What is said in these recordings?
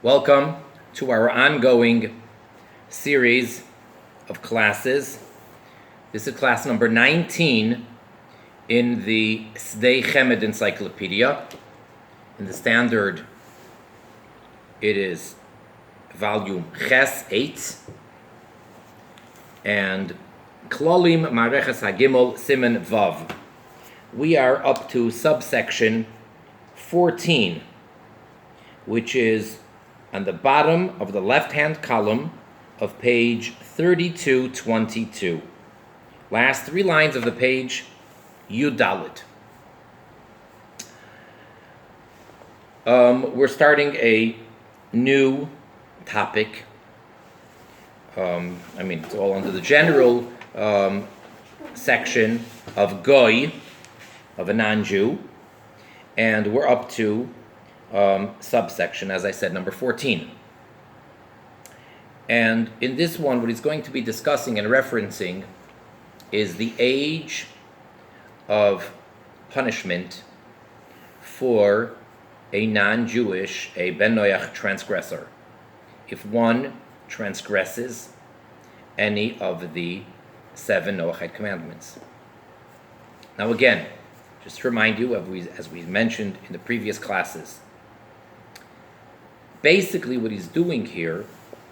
Welcome to our ongoing series of classes. This is class number 19 in the S'dei Chemed encyclopedia. In the standard, it is volume Ches 8 and Klolim Mareches Hagimel Simen Vav. We are up to subsection 14, which is on the bottom of the left-hand column of page 3222. Last three lines of the page, Yud Dalet. We're starting a new topic. It's all under the general section of Goy, of a non-Jew, and we're up to subsection, as I said, number 14. And in this one, what he's going to be discussing and referencing is the age of punishment for a non-Jewish, a Ben Noach transgressor, if one transgresses any of the 7 Noachite commandments. Now again, just to remind you, as we mentioned in the previous classes, basically what he's doing here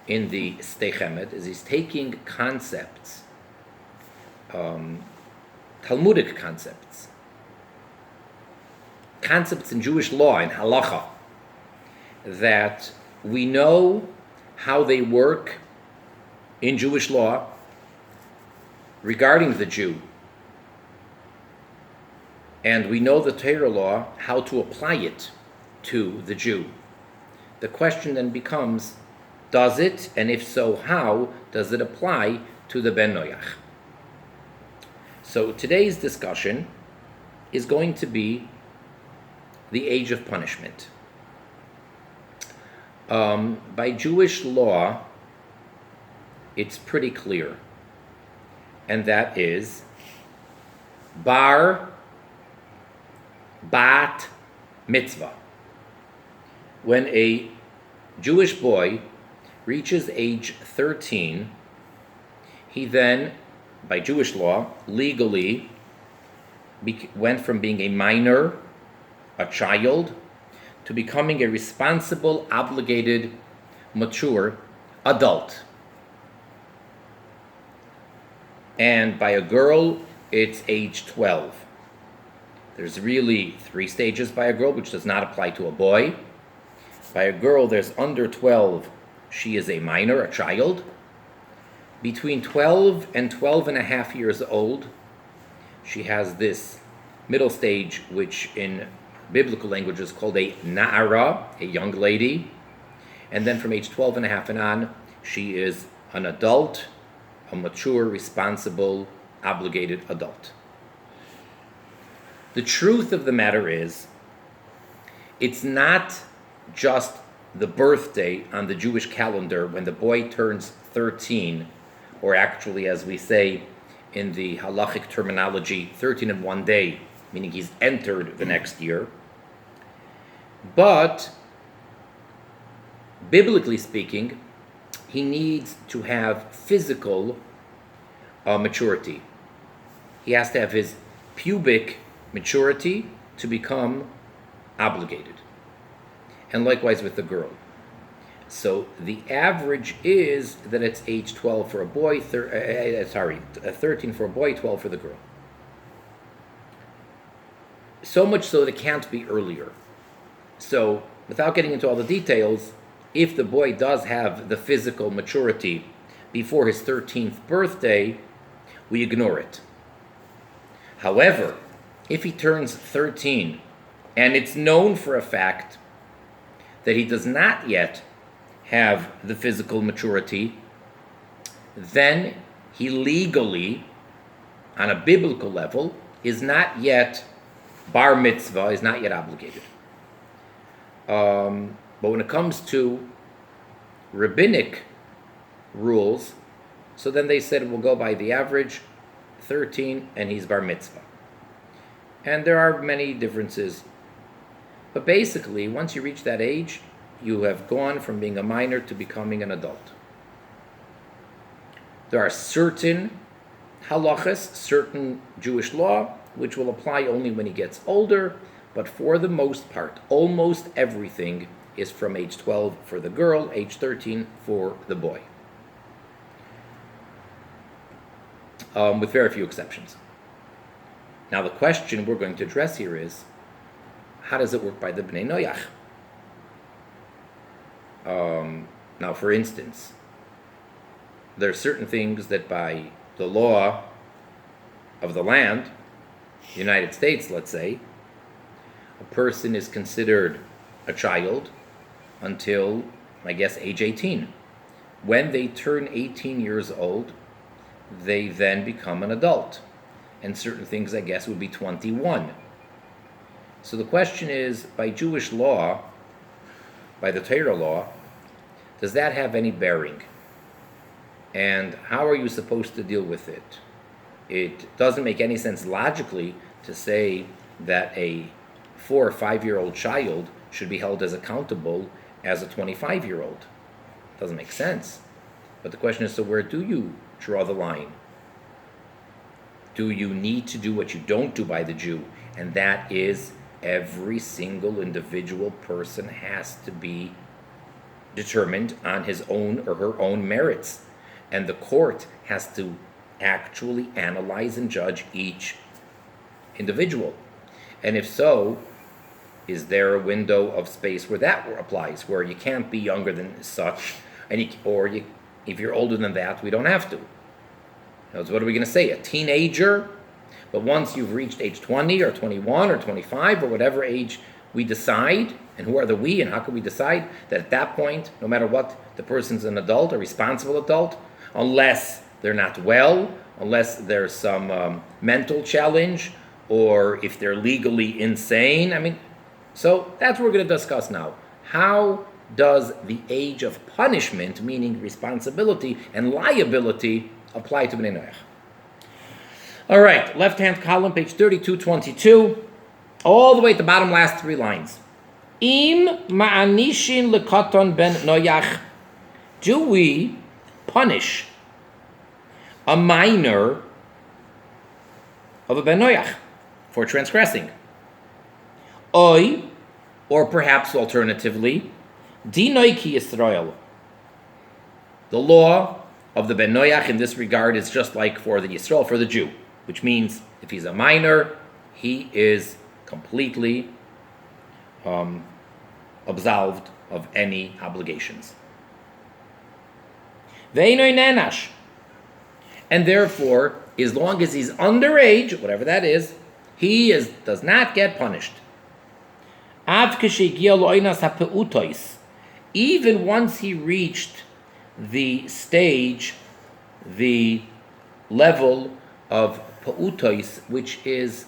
in the S'dei Chemed is he's taking concepts, Talmudic concepts in Jewish law, in halacka, that we know how they work in Jewish law regarding the Jew, and we know the Torah law, how to apply it to the Jew. The question then becomes, does it, and if so, how does it apply to the Ben Noach? So today's discussion is going to be the age of punishment. By Jewish law, it's pretty clear, and that is Bar Mitzva. When a Jewish boy reaches age 13, he then, by Jewish law, legally went from being a minor, a child, to becoming a responsible, obligated, mature adult. And by a girl, it's age 12. There's really 3 stages by a girl, which does not apply to a boy. By a girl, there's under 12, she is a minor, a child. Between 12 and 12 and a half years old, she has this middle stage, which in biblical language is called a na'ara, a young lady. And then from age 12 and a half and on, she is an adult, a mature, responsible, obligated adult. The truth of the matter is, it's not just the birthday on the Jewish calendar when the boy turns 13, or actually, as we say in the halachic terminology, 13 in one day, meaning he's entered the next year. But, biblically speaking, he needs to have physical maturity. He has to have his pubic maturity to become obligated. And likewise with the girl. So the average is that it's age 12 for a boy, 13 for a boy, 12 for the girl. So much so that it can't be earlier. So without getting into all the details, if the boy does have the physical maturity before his 13th birthday, we ignore it. However, if he turns 13 and it's known for a fact that he does not yet have the physical maturity, then he legally, on a biblical level, is not yet Bar Mitzva, is not yet obligated. But when it comes to rabbinic rules, so then they said we'll go by the average, 13, and he's Bar Mitzvah. And there are many differences. But basically, once you reach that age, you have gone from being a minor to becoming an adult. There are certain halackas, certain Jewish law, which will apply only when he gets older, but for the most part, almost everything is from age 12 for the girl, age 13 for the boy. With very few exceptions. Now the question we're going to address here is, how does it work by the Bnei Noach? Now, for instance, there are certain things that by the law of the land, the United States, let's say, a person is considered a child until, I guess, age 18. When they turn 18 years old, they then become an adult. And certain things, I guess, would be 21. So the question is, by Jewish law, by the Torah law, does that have any bearing? And how are you supposed to deal with it? It doesn't make any sense logically to say that a 4 or 5-year-old child should be held as accountable as a 25-year-old. Doesn't make sense. But the question is, so where do you draw the line? Do you need to do what you don't do by the Jew? And that is, every single individual person has to be determined on his own or her own merits. And the court has to actually analyze and judge each individual. And if so, is there a window of space where that applies, where you can't be younger than such, and if you're older than that, we don't have to? Now, what are we going to say? A teenager? But once you've reached age 20 or 21 or 25 or whatever age we decide, and who are the we, and how can we decide that at that point, no matter what, the person's an adult, a responsible adult, unless they're not well, unless there's some mental challenge, or if they're legally insane. So that's what we're going to discuss now. How does the age of punishment, meaning responsibility and liability, apply to Bnei Noach? All right, left-hand column, page 3222, all the way at the bottom, last 3 lines. Im ma'anishin lekaton ben Noach. Do we punish a minor of a ben Noach for transgressing? Oy, or perhaps alternatively, dinoi ki Yisrael. The law of the ben Noach in this regard is just like for the Yisrael, for the Jew, which means if he's a minor, he is completely absolved of any obligations. Ve'inoi nenash. And therefore, as long as he's underage, whatever that is, he does not get punished. Even once he reached the stage, the level of pa'utois, which is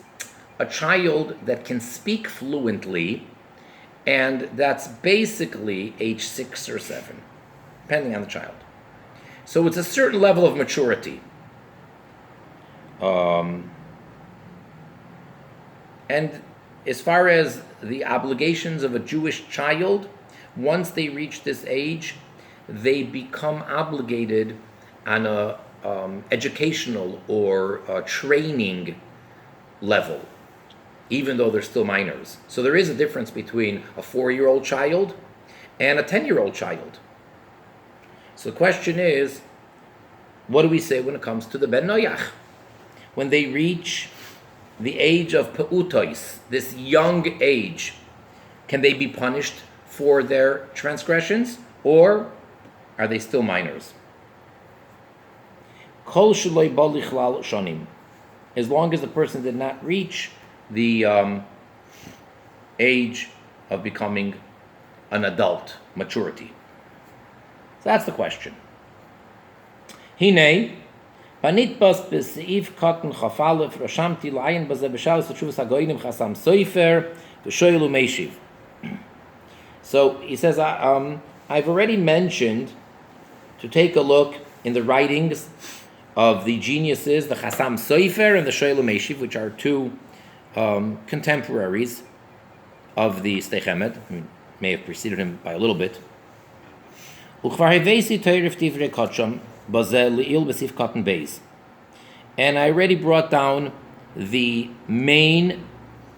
a child that can speak fluently, and that's basically age 6 or 7, depending on the child. So it's a certain level of maturity. And as far as the obligations of a Jewish child, once they reach this age, they become obligated on a educational or training level, even though they're still minors. So there is a difference between a 4-year-old child and a 10-year-old child. So the question is, what do we say when it comes to the ben Noach? When they reach the age of pa'utois, this young age, can they be punished for their transgressions, or are they still minors? Kol sheloi ba lichlal shonim. As long as the person did not reach the age of becoming an adult, maturity. So that's the question. Hine, Panitbas b'seif katan chafalef rashamti layin b'zeh b'shalos tshuvas hagoyim chasam soifer v'shoyelu meishiv. So he says, I've already mentioned to take a look in the writings of the geniuses, the Chasam Sofer and the Shoyelu Meishiv, which are 2 contemporaries of the S'dei Chemed, may have preceded him by a little bit. And I already brought down the main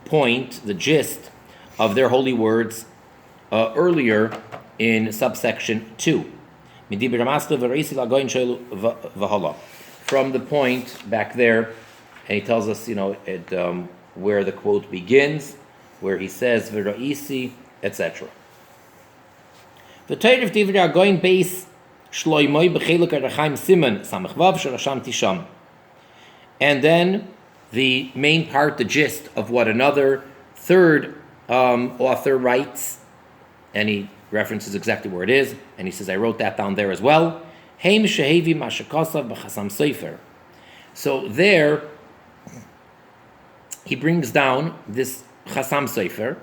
point, the gist of their holy words earlier in subsection 2. From the point back there, and he tells us, where the quote begins, where he says, V'ra'isi, etc. The Torah of Divrei HaGoyin base Shloimoi b'chelik Chaim Siman Samach Vav Sharasham Tisham. And then the main part, the gist of what another third author writes, and he references exactly where it is, and he says, I wrote that down there as well. Heim shehevi mashakasav b'chasam sefer. So there, he brings down this Chasam Sefer,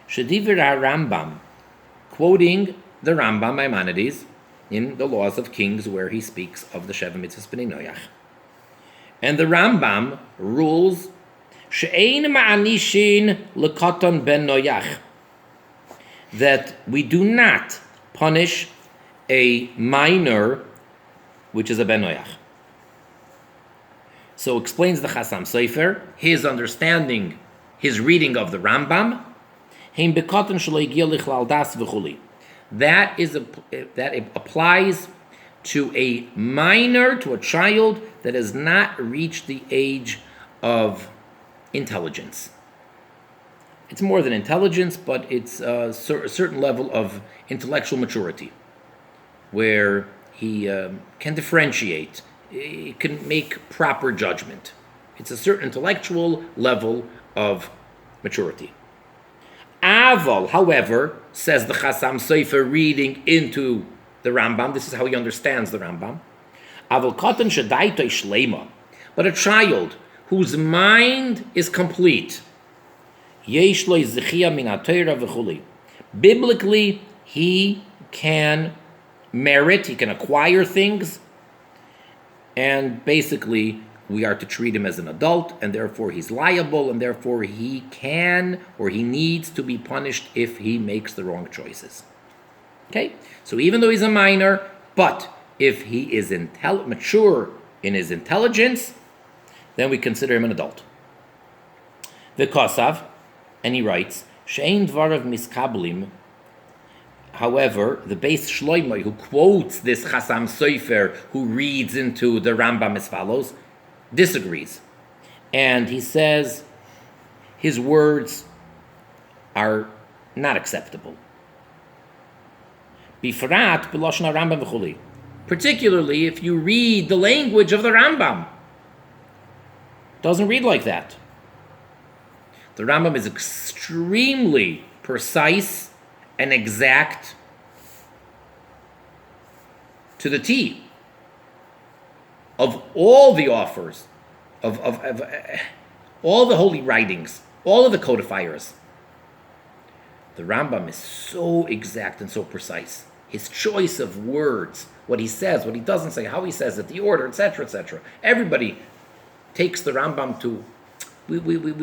Shediver HaRambam, quoting the Rambam Maimonides in the Laws of Kings, where he speaks of the Sheva Mitzvahs B'nei Noach. And the Rambam rules, She'ein ma'anishin l'katan ben Noach, that we do not punish a minor, which is a ben Noach. So explains the Chasam Sefer, his understanding, his reading of the Rambam. That it applies to a minor, to a child that has not reached the age of intelligence. It's more than intelligence, but it's a certain level of intellectual maturity, where he can differentiate. It can make proper judgment. It's a certain intellectual level of maturity. Aval, however, says the Chasam Sofer, reading into the Rambam, this is how he understands the Rambam. Aval katan shadaitoi shleima, but a child whose mind is complete. Yesh lo zichia min haTorah v'chuli. Biblically, he can merit, he can acquire things, and basically we are to treat him as an adult, and therefore he's liable, and therefore he can or he needs to be punished if he makes the wrong choices. Okay? So even though he's a minor, but if he is mature in his intelligence, then we consider him an adult. V'kosav, and he writes, She'ein dvarav miskablim. However, the Beis Shloimeh, who quotes this Chasam Sofer, who reads into the Rambam as follows, disagrees. And he says his words are not acceptable. Bifrat b'lashon Rambam v'chuli. Particularly if you read the language of the Rambam. Doesn't read like that. The Rambam is extremely precise and exact to the T of all the authors, of all the holy writings, all of the codifiers. The Rambam is so exact and so precise. His choice of words, what he says, what he doesn't say, how he says it, the order, etc., etc. Everybody takes the Rambam to, we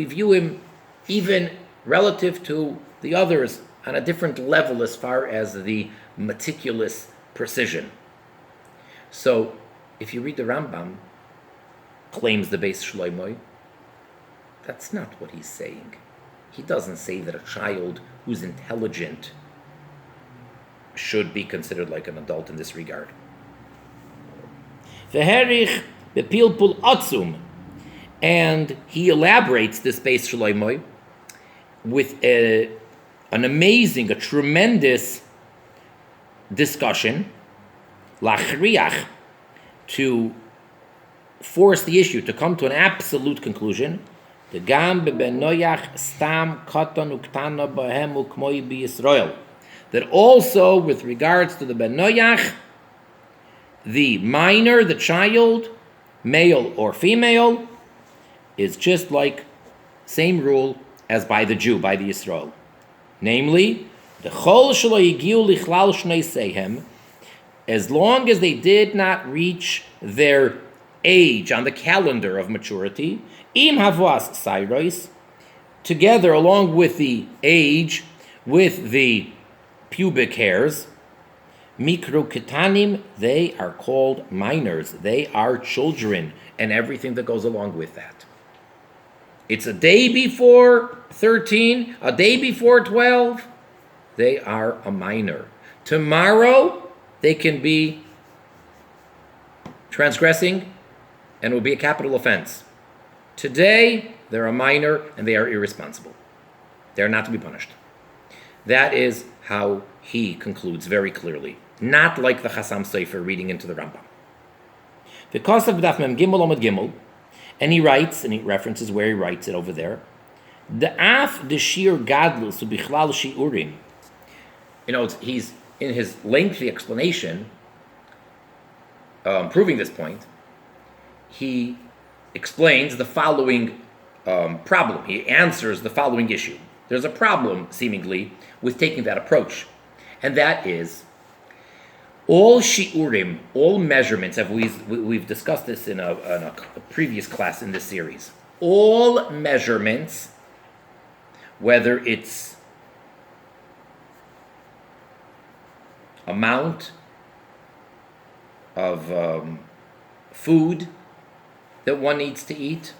view him even relative to the others on a different level as far as the meticulous precision. So, if you read the Rambam, claims the Beis Shloimeh, that's not what he's saying. He doesn't say that a child who's intelligent should be considered like an adult in this regard. V'herich bepilpul atzum, and he elaborates this Beis Shloimeh with an amazing, a tremendous discussion, lachriach, to force the issue, to come to an absolute conclusion. The gam beben noyach stam katan uktana bahem ukmoi b'Yisrael. That also, with regards to the ben noyach, the minor, the child, male or female, is just like same rule as by the Jew, by the Yisrael. Namely, the chol shelo yigiu lichlal shnei sehem, as long as they did not reach their age on the calendar of maturity, im havas sairos, together along with the age, with the pubic hairs. Mikro ketanim, they are called minors. They are children and everything that goes along with that. It's a day before 13, a day before 12. They are a minor. Tomorrow, they can be transgressing and it will be a capital offense. Today, they're a minor and they are irresponsible. They are not to be punished. That is how he concludes very clearly. Not like the Chassam Sofer reading into the Rambam. Because of Daf Mem Gimel Omid Gimel, and he writes, and he references where he writes it over there, the af de shir gadlus ubichlal shiurim. He's in his lengthy explanation, proving this point. He explains the following problem. He answers the following issue. There's a problem, seemingly, with taking that approach, and that is all shiurim, all measurements. We've discussed this in a previous class in this series. All measurements, whether it's amount of food that one needs to eat,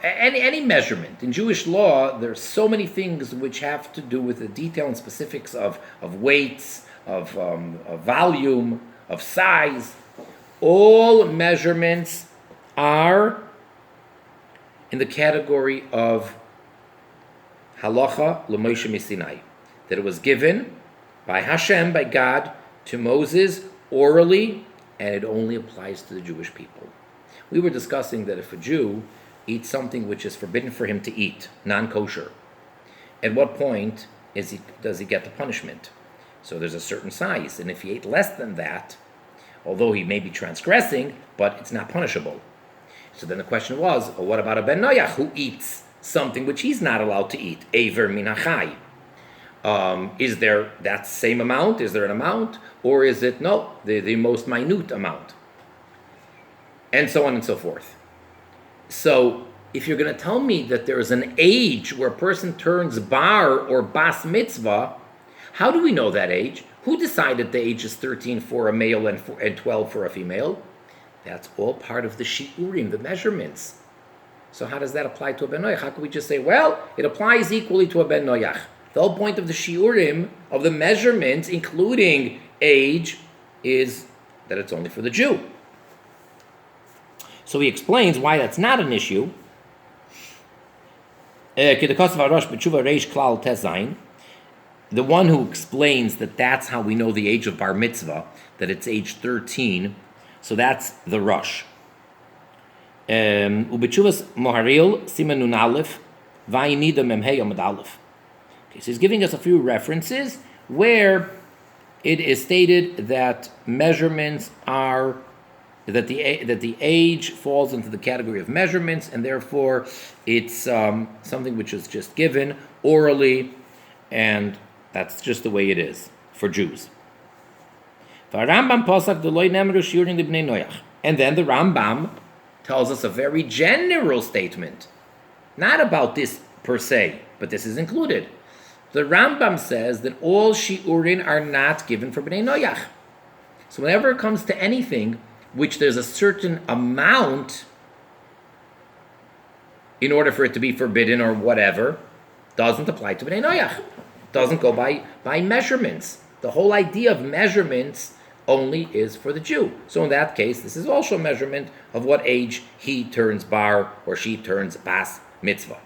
any measurement. In Jewish law, there's so many things which have to do with the detail and specifics of weights, of volume, of size. All measurements are in the category of halakha l'Moshe Sinai, that it was given by Hashem, by God, to Moses orally, and it only applies to the Jewish people. We were discussing that if a Jew eats something which is forbidden for him to eat, non-kosher, at what point does he get the punishment? So there's a certain size, and if he ate less than that, although he may be transgressing, but it's not punishable. So then the question was, what about a ben noyach who eats something which he's not allowed to eat? Eiver min hachai. Is there that same amount? Is there an amount? Or is it, no, the most minute amount? And so on and so forth. So if you're going to tell me that there is an age where a person turns bar or bas mitzvah, how do we know that age? Who decided the age is 13 for a male and 12 for a female? That's all part of the shiurim, the measurements. So how does that apply to a ben noyach? How can we just say, well, it applies equally to a ben noyach? The whole point of the shiurim, of the measurements, including age, is that it's only for the Jew. So he explains why that's not an issue. The one who explains that that's how we know the age of Bar Mitzvah, that it's age 13, so that's the Rosh. Ubechuvas Moharil, Siman Nun Aleph, Vayinida Memhei Amud Aleph. Okay, so he's giving us a few references where it is stated that measurements are that the age falls into the category of measurements, and therefore it's something which is just given orally, and that's just the way it is for Jews. And then the Rambam tells us a very general statement, not about this per se, but this is included. The Rambam says that all shiurin are not given for bnei noyach. So whenever it comes to anything which there's a certain amount in order for it to be forbidden or whatever, doesn't apply to bnei noyach. Doesn't go by measurements. The whole idea of measurements only is for the Jew. So in that case, this is also a measurement of what age he turns bar or she turns bas mitzvah.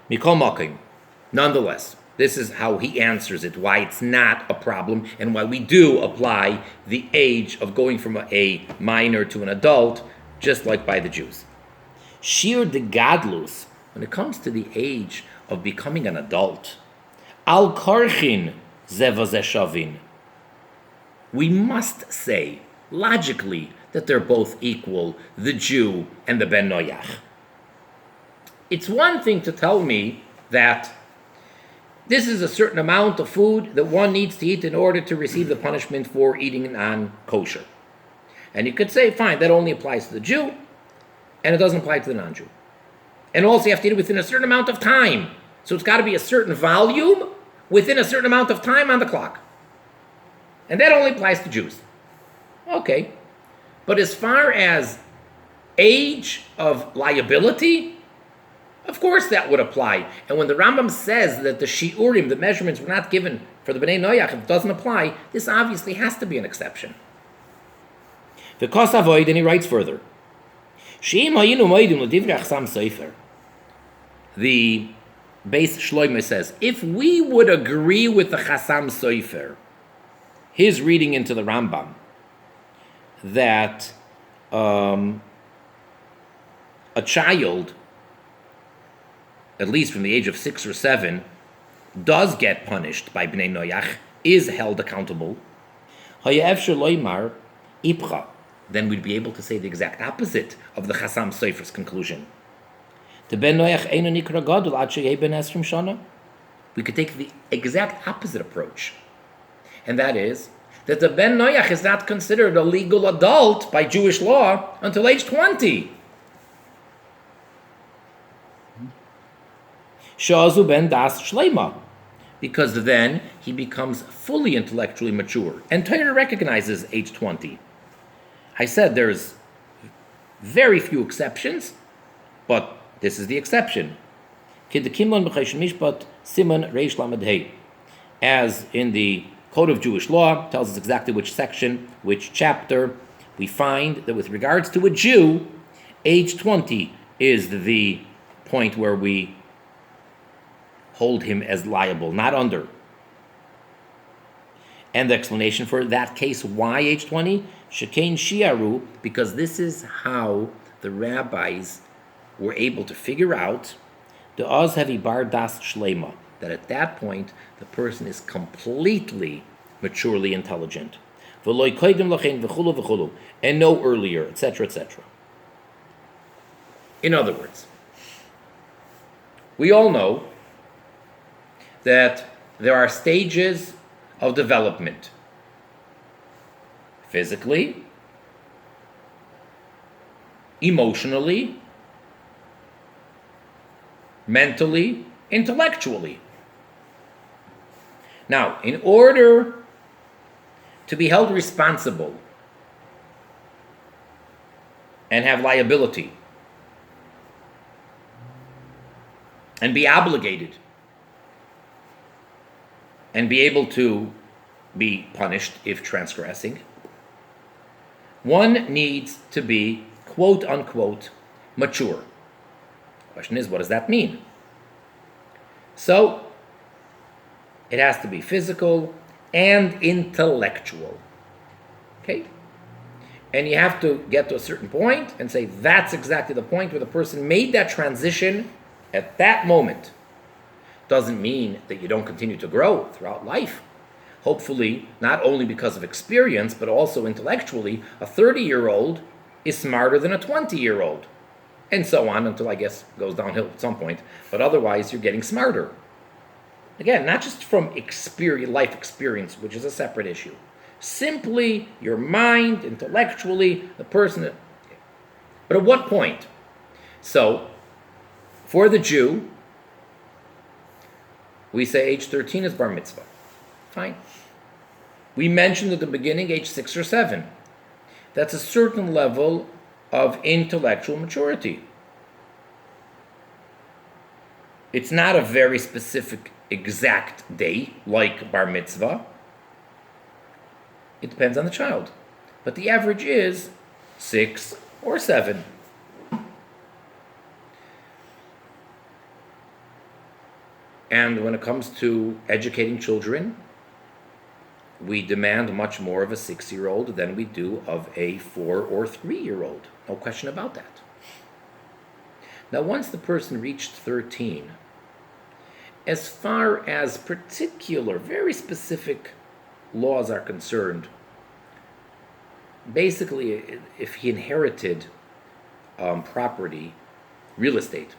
Mikol Makim. Nonetheless, this is how he answers it, why it's not a problem, and why we do apply the age of going from a minor to an adult, just like by the Jews. Shir de Gadlus, when it comes to the age of becoming an adult, Al Korchin Zeva Zeshavin, we must say, logically, that they're both equal, the Jew and the Ben Noyach. It's one thing to tell me that this is a certain amount of food that one needs to eat in order to receive the punishment for eating non-kosher. And you could say, fine, that only applies to the Jew, and it doesn't apply to the non-Jew. And also you have to eat it within a certain amount of time. So it's got to be a certain volume within a certain amount of time on the clock. And that only applies to Jews. Okay. But as far as age of liability, of course that would apply. And when the Rambam says that the shiurim, the measurements, were not given for the Bnei Noach, if it doesn't apply, this obviously has to be an exception. The Kos Avoid, and he writes further, the Beis Shloimeh says, if we would agree with the Chasam Sofer, his reading into the Rambam, that a child, at least from the age of 6 or 7, does get punished by Bnei Noach, is held accountable, then we'd be able to say the exact opposite of the Chasam Sofer's conclusion. We could take the exact opposite approach. And that is that the Ben Noach is not considered a legal adult by Jewish law until age 20. Shazu ben das shleima, because then he becomes fully intellectually mature. And Torah recognizes age 20. I said there's very few exceptions, but this is the exception. As in the Code of Jewish Law, tells us exactly which section, which chapter. We find that with regards to a Jew, age 20 is the point where we hold him as liable, not under. And the explanation for that case, why age 20? Shekain Shiaru, because this is how the rabbis were able to figure out the Oz Heavy Bar Das Shlema, that at that point the person is completely maturely intelligent. And no earlier, etc., etc. In other words, we all know that there are stages of development. Physically, emotionally, mentally, intellectually. Now, in order to be held responsible and have liability and be obligated and be able to be punished if transgressing, one needs to be, quote unquote, mature. The question is, what does that mean? So, it has to be physical and intellectual. Okay? And you have to get to a certain point and say that's exactly the point where the person made that transition at that moment. Doesn't mean that you don't continue to grow throughout life. Hopefully, not only because of experience, but also intellectually, a 30-year-old is smarter than a 20-year-old. And so on until, I guess, it goes downhill at some point. But otherwise, you're getting smarter. Again, not just from experience, life experience, which is a separate issue. Simply your mind, intellectually, the person. But at what point? So, for the Jew, we say age 13 is Bar Mitzvah. Fine. We mentioned at the beginning age 6 or 7. That's a certain level of intellectual maturity. It's not a very specific exact day like Bar Mitzvah. It depends on the child. But the average is 6 or 7. And when it comes to educating children, we demand much more of a 6-year-old than we do of a 4 or 3-year-old. No question about that. Now, once the person reached 13, as far as particular, very specific laws are concerned, basically, if he inherited property, real estate,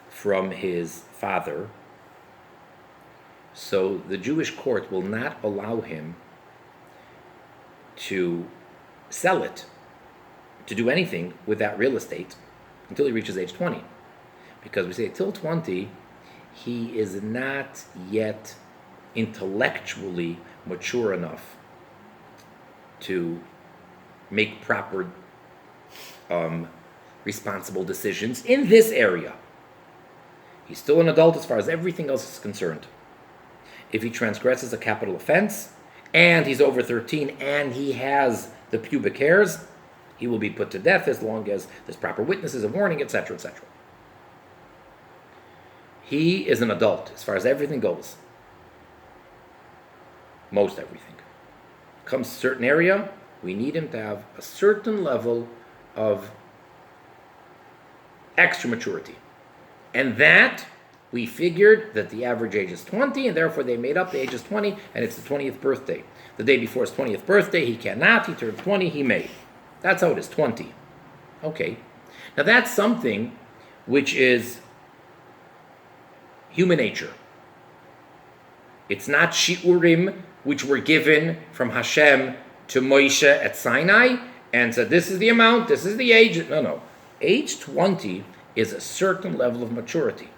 from his father, so the Jewish court will not allow him to sell it, to do anything with that real estate until he reaches age 20. because we say till 20, he is not yet intellectually mature enough to make proper responsible decisions in this area. He's still an adult as far as everything else is concerned. If he transgresses a capital offense, and he's over 13, and he has the pubic hairs, he will be put to death as long as there's proper witnesses, a warning, etc., etc. He is an adult as far as everything goes. Most everything. Comes to a certain area, we need him to have a certain level of extra maturity. And that, we figured that the average age is 20, and therefore they made up the age is 20, and it's the 20th birthday. The day before his 20th birthday, he cannot, he turned 20, he may. That's how it is, 20. Okay. Now that's something which is human nature. It's not shi'urim which were given from Hashem to Moshe at Sinai, and said, this is the amount, this is the age. No. Age 20 is a certain level of maturity.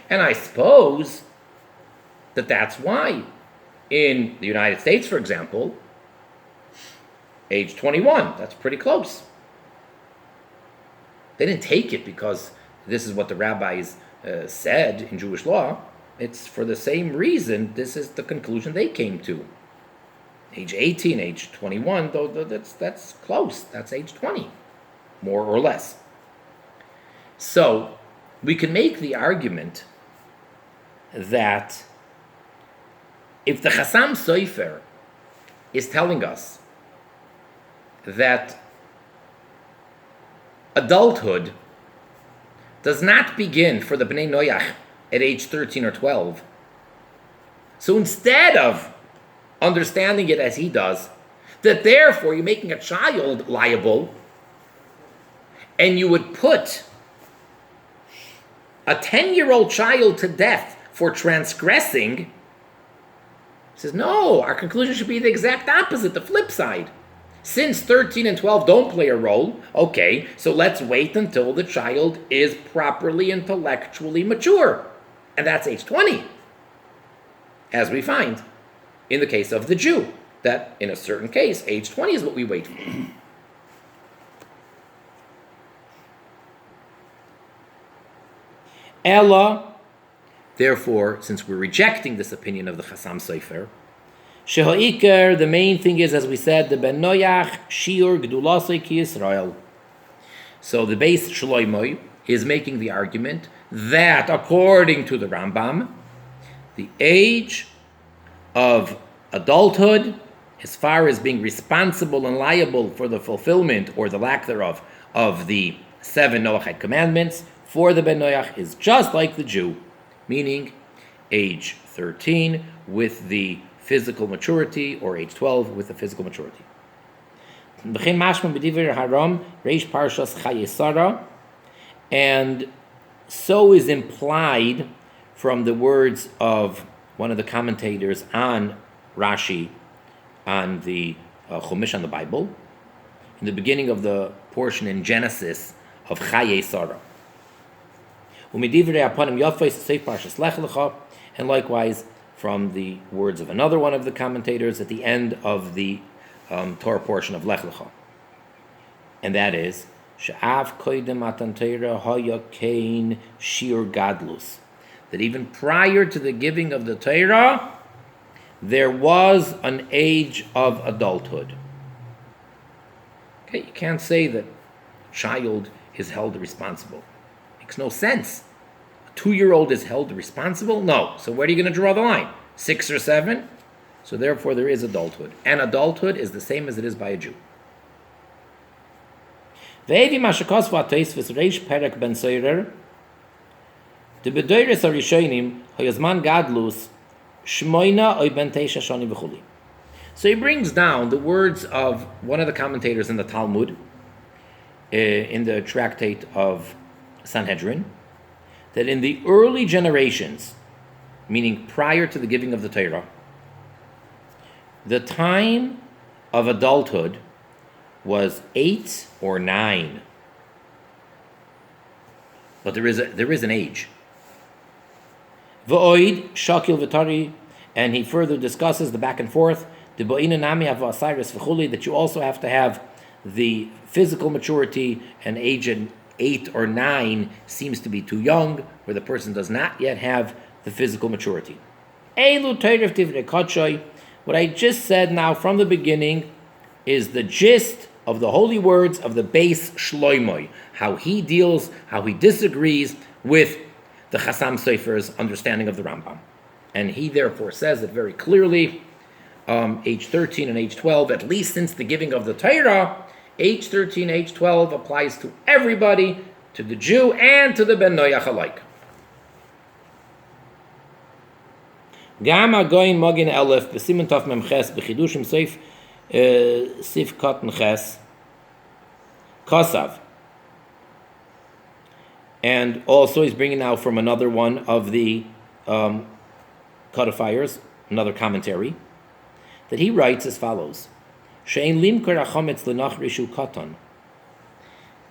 And I suppose that that's why in the United States, for example, age 21, that's pretty close. They didn't take it because this is what the rabbis said in Jewish law. It's for the same reason this is the conclusion they came to. Age 18, age 21, though that's close. That's age 20, more or less. So we can make the argument that if the Chassam Sofer is telling us that adulthood does not begin for the Bnei Noach at age 13 or 12, so instead of understanding it as he does, that therefore you're making a child liable, and you would put a 10-year-old child to death for transgressing, he says, no, our conclusion should be the exact opposite, the flip side. Since 13 and 12 don't play a role, okay, so let's wait until the child is properly intellectually mature. And that's age 20, as we find in the case of the Jew, that in a certain case, age 20 is what we wait for. Ella, therefore, since we're rejecting this opinion of the Chassam Sofer, Sheho'iker, the main thing is, as we said, the Ben Noach, Shiur Gdulasei Ki Yisrael. So the base Shloimoi is making the argument that, according to the Rambam, the age of adulthood, as far as being responsible and liable for the fulfillment, or the lack thereof, of the 7 Noachite commandments, for the Ben Noach is just like the Jew, meaning age 13 with the physical maturity, or age 12 with the physical maturity. And so is implied from the words of one of the commentators on Rashi, on the Chumash on the Bible, in the beginning of the portion in Genesis of Chaye Sarah. And likewise from the words of another one of the commentators at the end of the Torah portion of Lech Lecha. And that is, that even prior to the giving of the Torah, there was an age of adulthood. Okay, you can't say that a child is held responsible. Makes no sense. A 2-year-old is held responsible? No. So where are you going to draw the line? 6 or 7? So therefore there is adulthood. And adulthood is the same as it is by a Jew. The Bedoiris Arishonim Hayazman Gadlus Shmoina Oy Ben Teisha Shani V'chuli. So he brings down the words of one of the commentators in the Talmud, in the tractate of Sanhedrin, that in the early generations, meaning prior to the giving of the Torah, the time of adulthood was 8 or 9. but there is an age. V'oid shakil v'tari, and he further discusses the back and forth. That you also have to have the physical maturity, and age in 8 or 9 seems to be too young, where the person does not yet have the physical maturity. What I just said now from the beginning is the gist of the holy words of the base Shloimoi, how he disagrees with the Chasam Sofer's understanding of the Rambam. And he therefore says it very clearly, age 13 and age 12, at least since the giving of the Torah, age 13, age 12 applies to everybody, to the Jew and to the Ben Noach alike. Gama goin magin elef b'simen tov mem ches b'chidushim seif sif katan ches kasav. And also he's bringing now from another one of the codifiers, another commentary, that he writes as follows.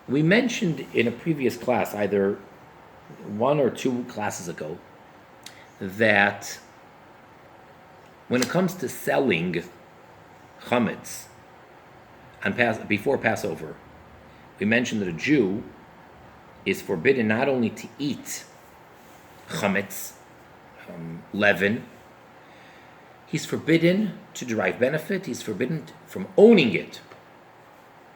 We mentioned in a previous class, either 1 or 2 classes ago, that when it comes to selling chametz before Passover, we mentioned that a Jew is forbidden not only to eat chametz, leaven, he's forbidden to derive benefit, he's forbidden from owning it.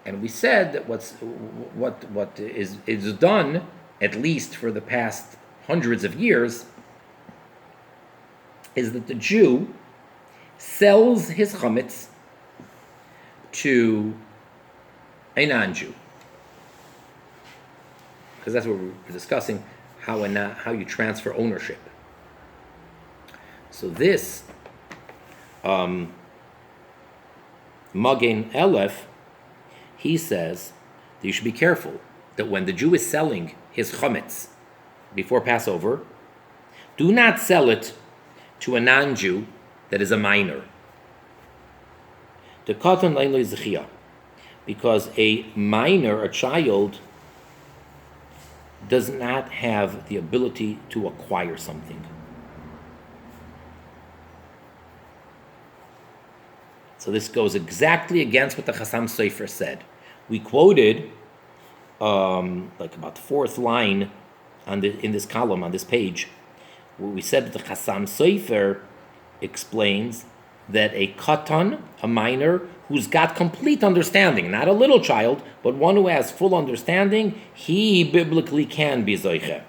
And we said that what is done, at least for the past hundreds of years, is that the Jew sells his chametz to a non-Jew. Because that's what we're discussing, how you transfer ownership. So this Magen Elef, he says that you should be careful that when the Jew is selling his chametz before Passover, do not sell it to a non-Jew that is a minor. The katan lein lo zechia, because a minor, a child, does not have the ability to acquire something. So this goes exactly against what the Chasam Sofer said. We quoted like about the 4th line in this column, on this page, where we said that the Chasam Sofer explains that a katan, a minor, who's got complete understanding, not a little child, but one who has full understanding, he biblically can be zoiche.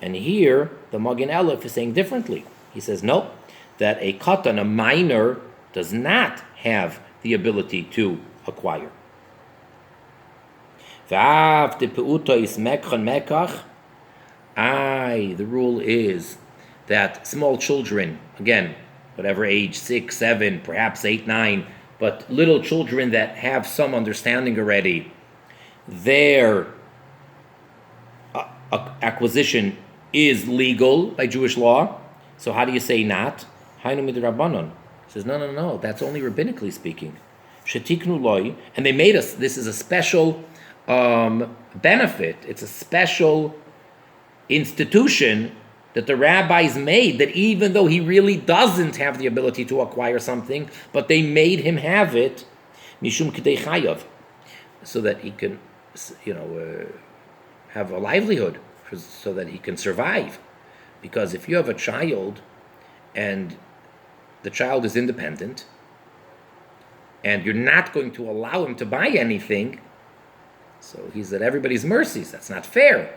And here, the Magen Elef is saying differently. He says, no, that a katan, a minor, does not have the ability to acquire. The rule is that small children, again, whatever age, 6, 7, perhaps 8, 9, but little children that have some understanding already, their acquisition is legal by Jewish law. So how do you say not? Hainu midrabanan. He says, no, that's only rabbinically speaking. Shetiknu loy, and they made us, this is a special benefit, it's a special institution that the rabbis made, that even though he really doesn't have the ability to acquire something, but they made him have it, mishum k'dei chayav, so that he can, have a livelihood, so that he can survive. Because if you have a child, and the child is independent, and you're not going to allow him to buy anything, so he's at everybody's mercies. That's not fair.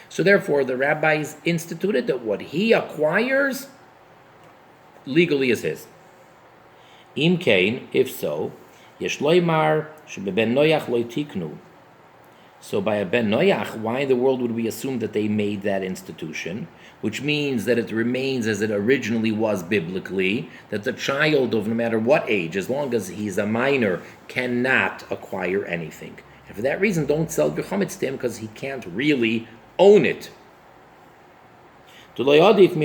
So therefore, the rabbis instituted that what he acquires legally is his. Im kain, if so, yesh loymar shebeben noach lo tiknu. So by a ben noach, why in the world would we assume that they made that institution? Which means that it remains as it originally was biblically, that the child of no matter what age, as long as he's a minor, cannot acquire anything. And for that reason, don't sell your chametz to him, because he can't really own it. He explains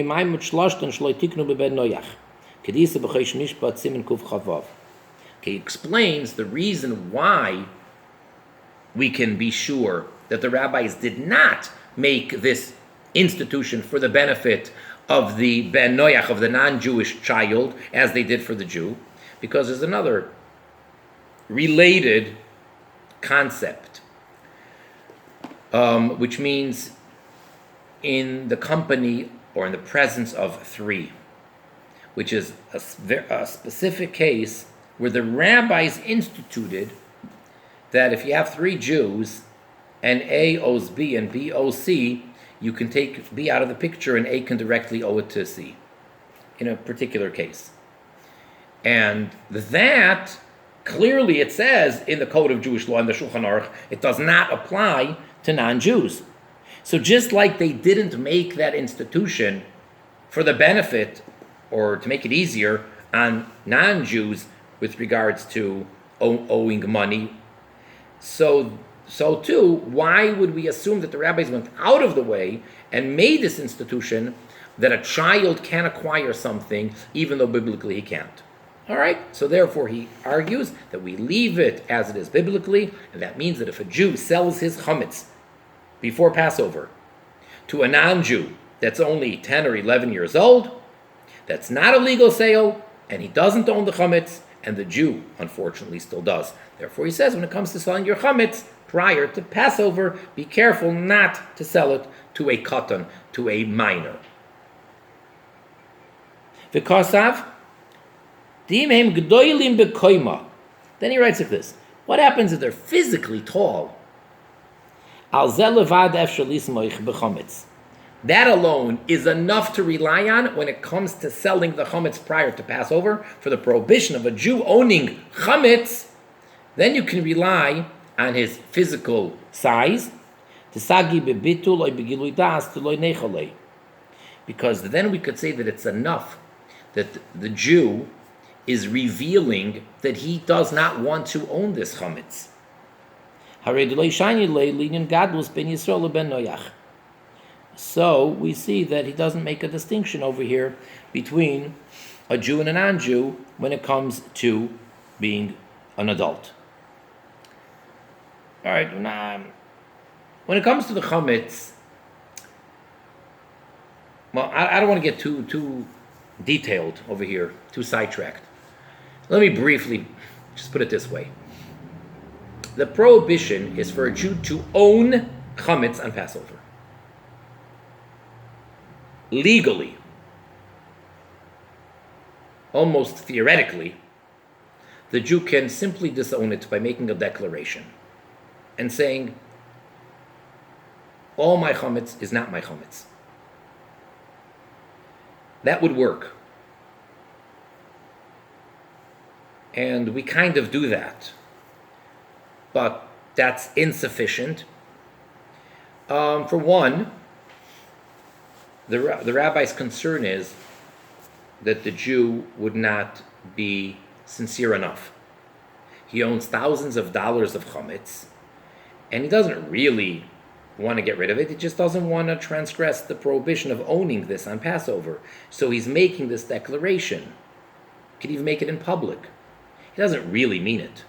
the reason why we can be sure that the rabbis did not make this institution for the benefit of the ben noyach, of the non-Jewish child, as they did for the Jew, because there's another related concept, which means in the company or in the presence of three, which is a specific case where the rabbis instituted that if you have three Jews and A owes B and B owes C, you can take B out of the picture and A can directly owe it to C in a particular case. And that, clearly it says in the Code of Jewish Law, in the Shulchan Aruch, it does not apply to non-Jews. So just like they didn't make that institution for the benefit or to make it easier on non-Jews with regards to owing money, so too, why would we assume that the rabbis went out of the way and made this institution that a child can acquire something even though biblically he can't? All right, so therefore he argues that we leave it as it is biblically, and that means that if a Jew sells his chametz before Passover to a non-Jew that's only 10 or 11 years old, that's not a legal sale, and he doesn't own the chametz, and the Jew, unfortunately, still does. Therefore, he says, when it comes to selling your chametz prior to Passover, be careful not to sell it to a katan, to a minor. V'kosav, dimhem gdoilim bekoima. Then he writes like this: what happens if they're physically tall? Al zeh levad efshar lismoich bechametz. That alone is enough to rely on when it comes to selling the chametz prior to Passover for the prohibition of a Jew owning chametz. Then you can rely on his physical size, because then we could say that it's enough that the Jew is revealing that he does not want to own this chametz. So we see that he doesn't make a distinction over here between a Jew and a non-Jew when it comes to being an adult. All right, when it comes to the chametz, well, I don't want to get too detailed over here, too sidetracked. Let me briefly just put it this way. The prohibition is for a Jew to own chametz on Passover. Legally, almost theoretically, the Jew can simply disown it by making a declaration and saying, all my chametz is not my chametz. That would work. And we kind of do that. But that's insufficient. For one, the rabbi's concern is that the Jew would not be sincere enough. He owns thousands of dollars of chametz, and he doesn't really want to get rid of it. He just doesn't want to transgress the prohibition of owning this on Passover. So he's making this declaration. He could even make it in public. He doesn't really mean it.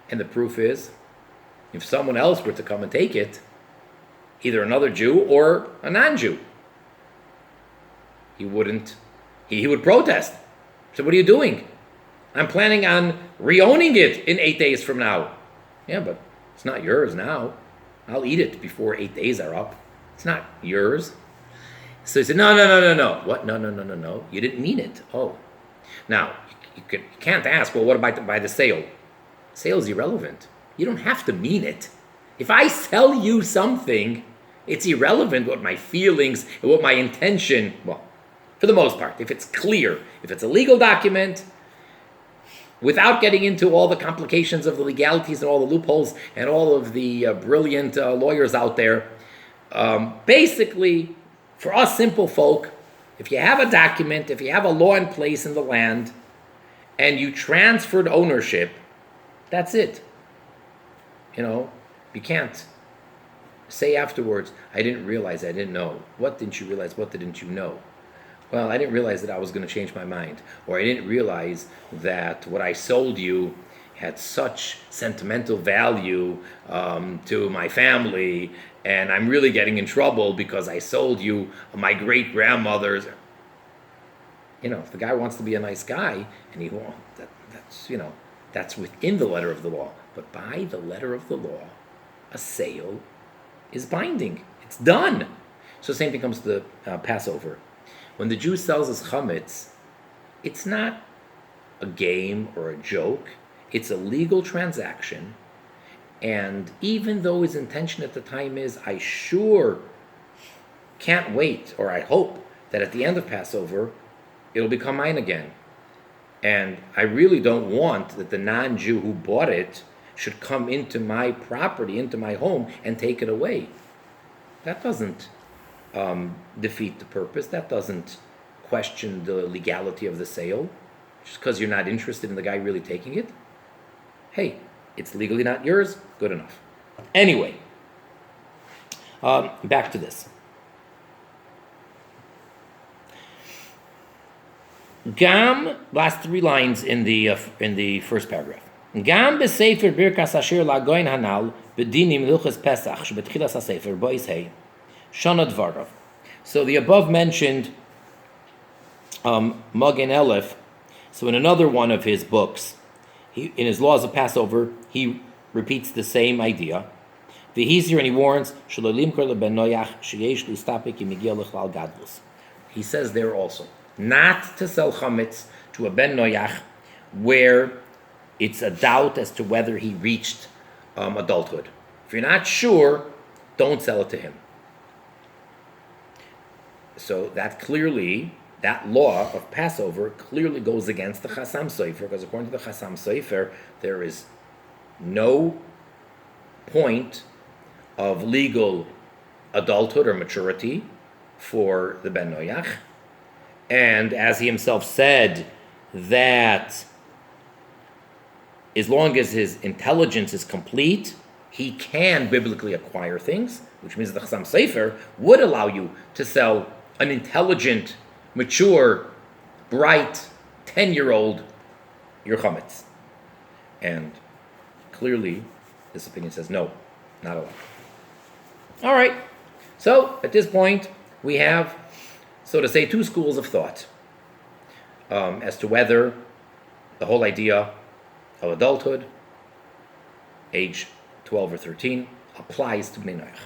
And the proof is, if someone else were to come and take it, either another Jew or a non-Jew, he would protest. So what are you doing? I'm planning on re-owning it in 8 days from now. Yeah, but it's not yours now. I'll eat it before 8 days are up. It's not yours. So he said, no. What? No. You didn't mean it. Oh. Now, you can't ask, well, what about by the sale? Sale is irrelevant. You don't have to mean it. If I sell you something, it's irrelevant what my feelings and what my intention, well, for the most part, if it's clear, if it's a legal document, without getting into all the complications of the legalities and all the loopholes and all of the brilliant lawyers out there, basically, for us simple folk, if you have a document, if you have a law in place in the land, and you transferred ownership, that's it. You can't say afterwards, I didn't realize, I didn't know. What didn't you realize? What didn't you know? Well, I didn't realize that I was going to change my mind. Or I didn't realize that what I sold you had such sentimental value to my family, and I'm really getting in trouble because I sold you my great grandmother's. If the guy wants to be a nice guy, and that's within the letter of the law. But by the letter of the law, a sale is binding. It's done. So the same thing comes to the Passover. When the Jew sells his chametz, it's not a game or a joke. It's a legal transaction. And even though his intention at the time is, I sure can't wait, or I hope that at the end of Passover, it'll become mine again. And I really don't want that the non-Jew who bought it should come into my property, into my home, and take it away. That doesn't defeat the purpose. That doesn't question the legality of the sale. Just because you're not interested in the guy really taking it. Hey, it's legally not yours. Good enough. Anyway, back to this. Gam, last 3 lines in the first paragraph. Gam besefer birkas asher lagoin hanal bedinim luchas pesach shebetchilas hasefer bois hey shana dvarav. So the above mentioned Magen Elef. So in another one of his books, in his Laws of Passover, he repeats the same idea. V'hizir, and he warns, he says there also, not to sell chametz to a ben noyach where it's a doubt as to whether he reached adulthood. If you're not sure, don't sell it to him. So that law of Passover clearly goes against the Chasam Sofer, because according to the Chasam Sofer, there is no point of legal adulthood or maturity for the Ben Noyach. And as he himself said, that as long as his intelligence is complete, he can biblically acquire things, which means the Chasam Sofer would allow you to sell an intelligent, mature, bright, 10-year-old your chametz. And clearly, this opinion says no, not allowed. All right. So at this point, we have, so to say, 2 schools of thought as to whether the whole idea of adulthood, age 12 or 13, applies to Bnei Noach.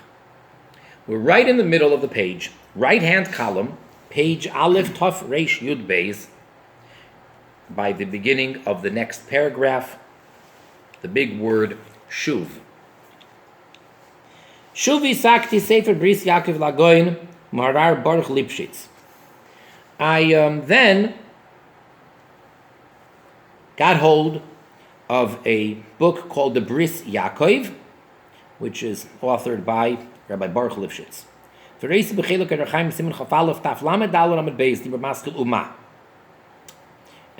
We're right in the middle of the page, right-hand column, page Aleph Tov Reish Yud Beis, by the beginning of the next paragraph, the big word Shuv. Shuv Isakti Sefer Bris Yaakov Lagoin Maharar Baruch Lipshitz. I then got hold of a book called the Bris Yaakov, which is authored by Rabbi Baruch Lipshitz. And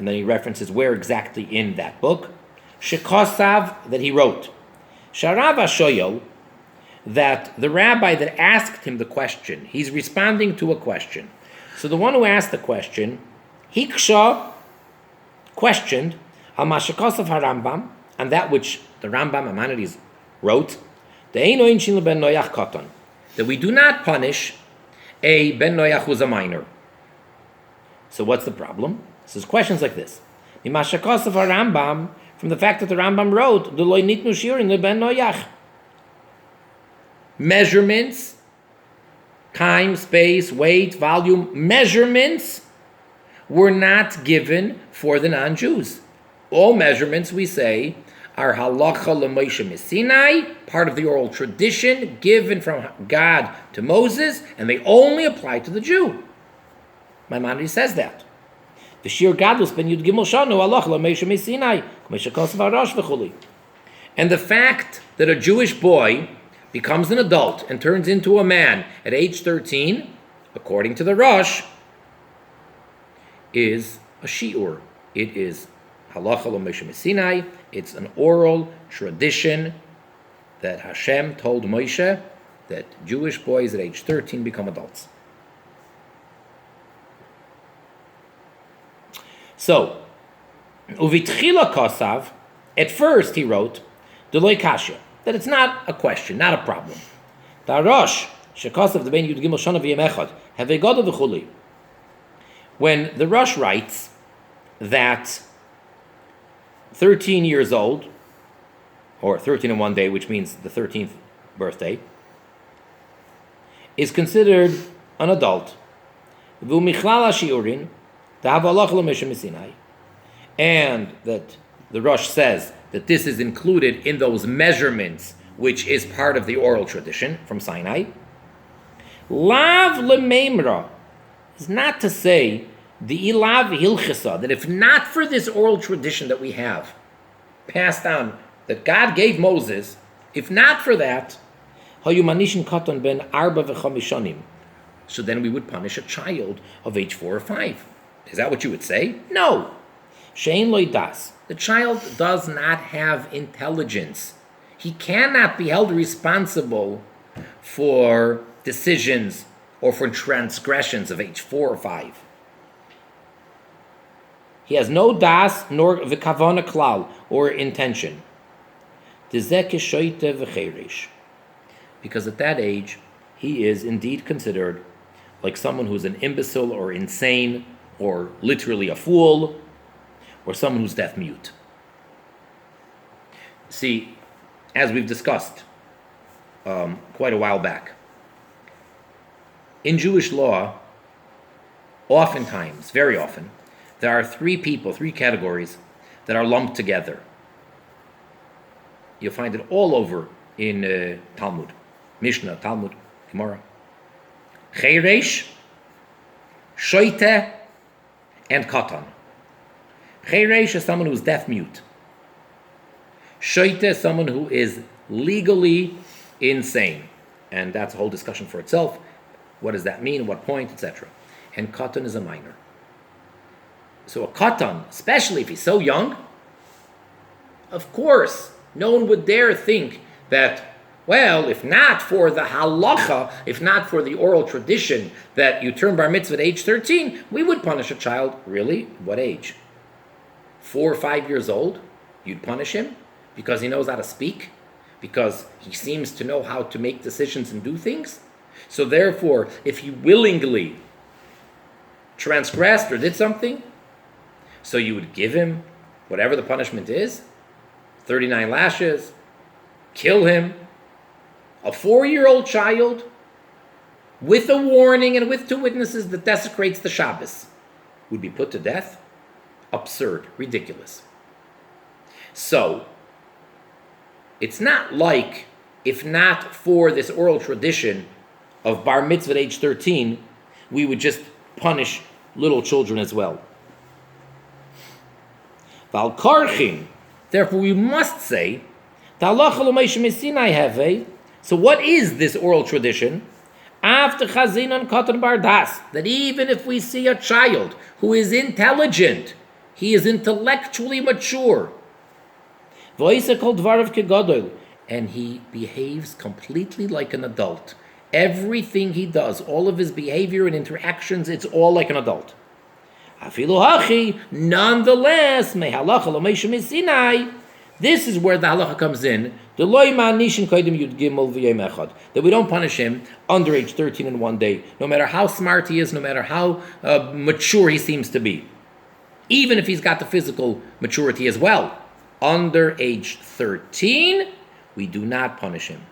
then he references where exactly in that book. Shekosav, that he wrote. Sharav Ashoyel, that the rabbi that asked him the question, he's responding to a question. So the one who asked the question, Hiksha, questioned, Hamashikosav HaRambam, and that which the Rambam Maimonides wrote, that we do not punish a ben noyach who's a minor. So what's the problem? This is questions like this. From the fact that the Rambam wrote, ben noyach. Measurements, time, space, weight, volume, measurements were not given for the non-Jews. All measurements, we say, are halacka l'Moshe Sinai, part of the oral tradition given from God to Moses, and they only apply to the Jew. Maimonides says that. V'shir gadlus ben yud gimel shanu halacka l'Moshe Sinai, k'meshe kosav harash v'chuli. And the fact that a Jewish boy becomes an adult and turns into a man at age 13, according to the Rosh, is a shi'ur. It is halakha l'Moshe Sinai. It's an oral tradition that Hashem told Moshe that Jewish boys at age 13 become adults. So, uvitchila kosav, At first, he wrote, Deloi Kasha, that it's not a question, not a problem. Tarosh, Shekasav the Ben Yud Gimel Shana V'Yem Echad, Hevegoda V'Chuli. When the Rosh writes that 13 years old, or 13 in one day, which means the 13th birthday, is considered an adult. And that the Rosh says that this is included in those measurements, which is part of the oral tradition from Sinai. Lav lememra is not to say the ilav hilchasa, that if not for this oral tradition that we have passed down, that God gave Moses, if not for that, hayumanishin katan ben arba v'chamishanim, so then we would punish a child of age 4 or 5. Is that what you would say? No. Shein loy das. The child does not have intelligence. He cannot be held responsible for decisions or for transgressions of age 4 or 5. He has no das nor v'kavana klal or intention. Because at that age, he is indeed considered like someone who's an imbecile or insane or literally a fool or someone who's deaf mute. See, as we've discussed quite a while back, in Jewish law, oftentimes, very often, there are three categories that are lumped together. You'll find it all over in Talmud, Mishnah, Talmud, Gemara. Cheiresh, Shoite, and Katan. Cheiresh is someone who's deaf-mute. Shoite is someone who is legally insane. And that's a whole discussion for itself. What does that mean? What point, etc. And Katan is a minor. So a Katan, especially if he's so young, of course, no one would dare think that, well, if not for the halacka, if not for the oral tradition that you turn Bar Mitzvah at age 13, we would punish a child. Really? What age? 4 or 5 years old? You'd punish him because he knows how to speak? Because he seems to know how to make decisions and do things? So therefore, if he willingly transgressed or did something, so you would give him whatever the punishment is, 39 lashes, kill him. A 4-year-old child with a warning and with 2 witnesses that desecrates the Shabbos would be put to death? Absurd, ridiculous. So, it's not like, if not for this oral tradition of Bar Mitzvah at age 13, we would just punish little children as well. Val karchim, therefore we must say, so what is this oral tradition? After chazinon katan bar das, that even if we see a child who is intelligent, he is intellectually mature, and he behaves completely like an adult. Everything he does, all of his behavior and interactions, it's all like an adult. Nonetheless, this is where the halakha comes in. That we don't punish him under age 13 in one day, no matter how smart he is, no matter how mature he seems to be. Even if he's got the physical maturity as well. Under age 13, we do not punish him.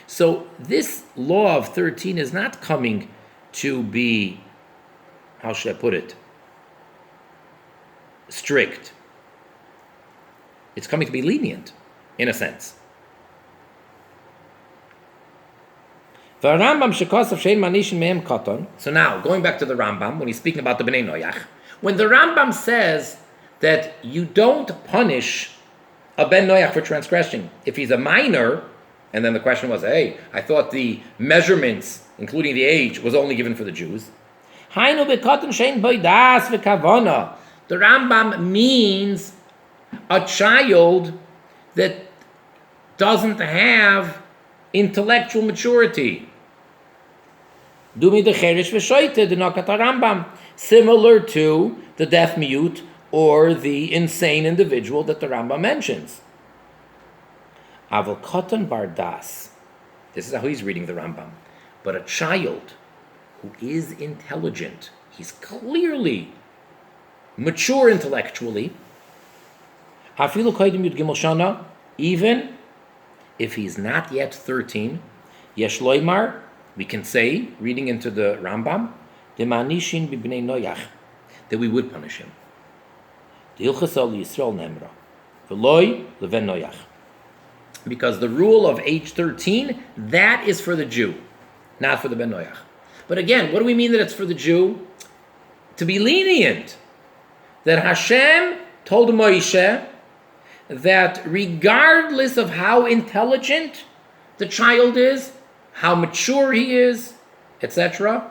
So this law of 13 is not coming to be, how should I put it, strict. It's coming to be lenient, in a sense. So now, going back to the Rambam, when he's speaking about the Bnei Noach, when the Rambam says that you don't punish a Ben Noach for transgression if he's a minor, and then the question was, hey, I thought the measurements, including the age, was only given for the Jews. The Rambam means a child that doesn't have intellectual maturity. Similar to the deaf mute or the insane individual that the Rambam mentions. Aval Kotan Bardas. This is how he's reading the Rambam. But a child who is intelligent, he's clearly mature intellectually, Afilu Koidim Yud Gimel Shana, even if he's not yet 13, Yesh Loimar, we can say, reading into the Rambam, Demanishin Bibnei Noyach, that we would punish him. Because the rule of age 13, that is for the Jew, not for the Ben Noyach. But again, what do we mean that it's for the Jew? To be lenient. That Hashem told Moshe that regardless of how intelligent the child is, how mature he is, etc.,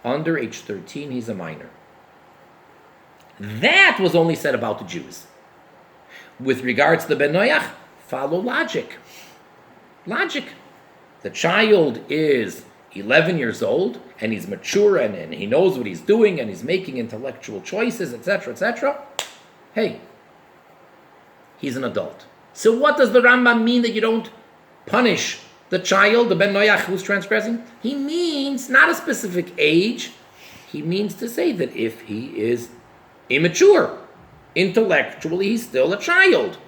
under age 13 he's a minor. That was only said about the Jews. With regards to the Ben Noyach, follow logic. Logic. The child is 11 years old, and he's mature, and he knows what he's doing, and he's making intellectual choices, etc., etc. Hey, he's an adult. So what does the Rambam mean that you don't punish the child, the Ben Noyach who's transgressing? He means not a specific age. He means to say that if he is immature, intellectually he's still a child,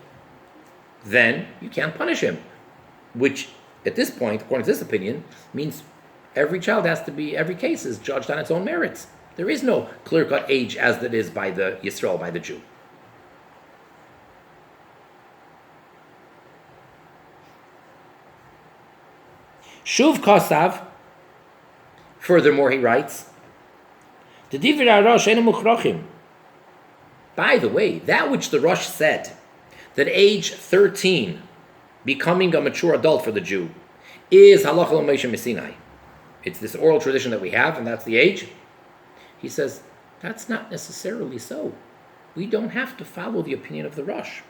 then you can't punish him. Which, at this point, according to this opinion, means every child has to be, every case is judged on its own merits. There is no clear-cut age as it is by the Yisrael, by the Jew. Shuv Kosav, furthermore he writes, by the way, that which the Rosh said, that age 13, becoming a mature adult for the Jew, is halakha l'Moshe Messinai. It's this oral tradition that we have, and that's the age. He says, that's not necessarily so. We don't have to follow the opinion of the Rosh.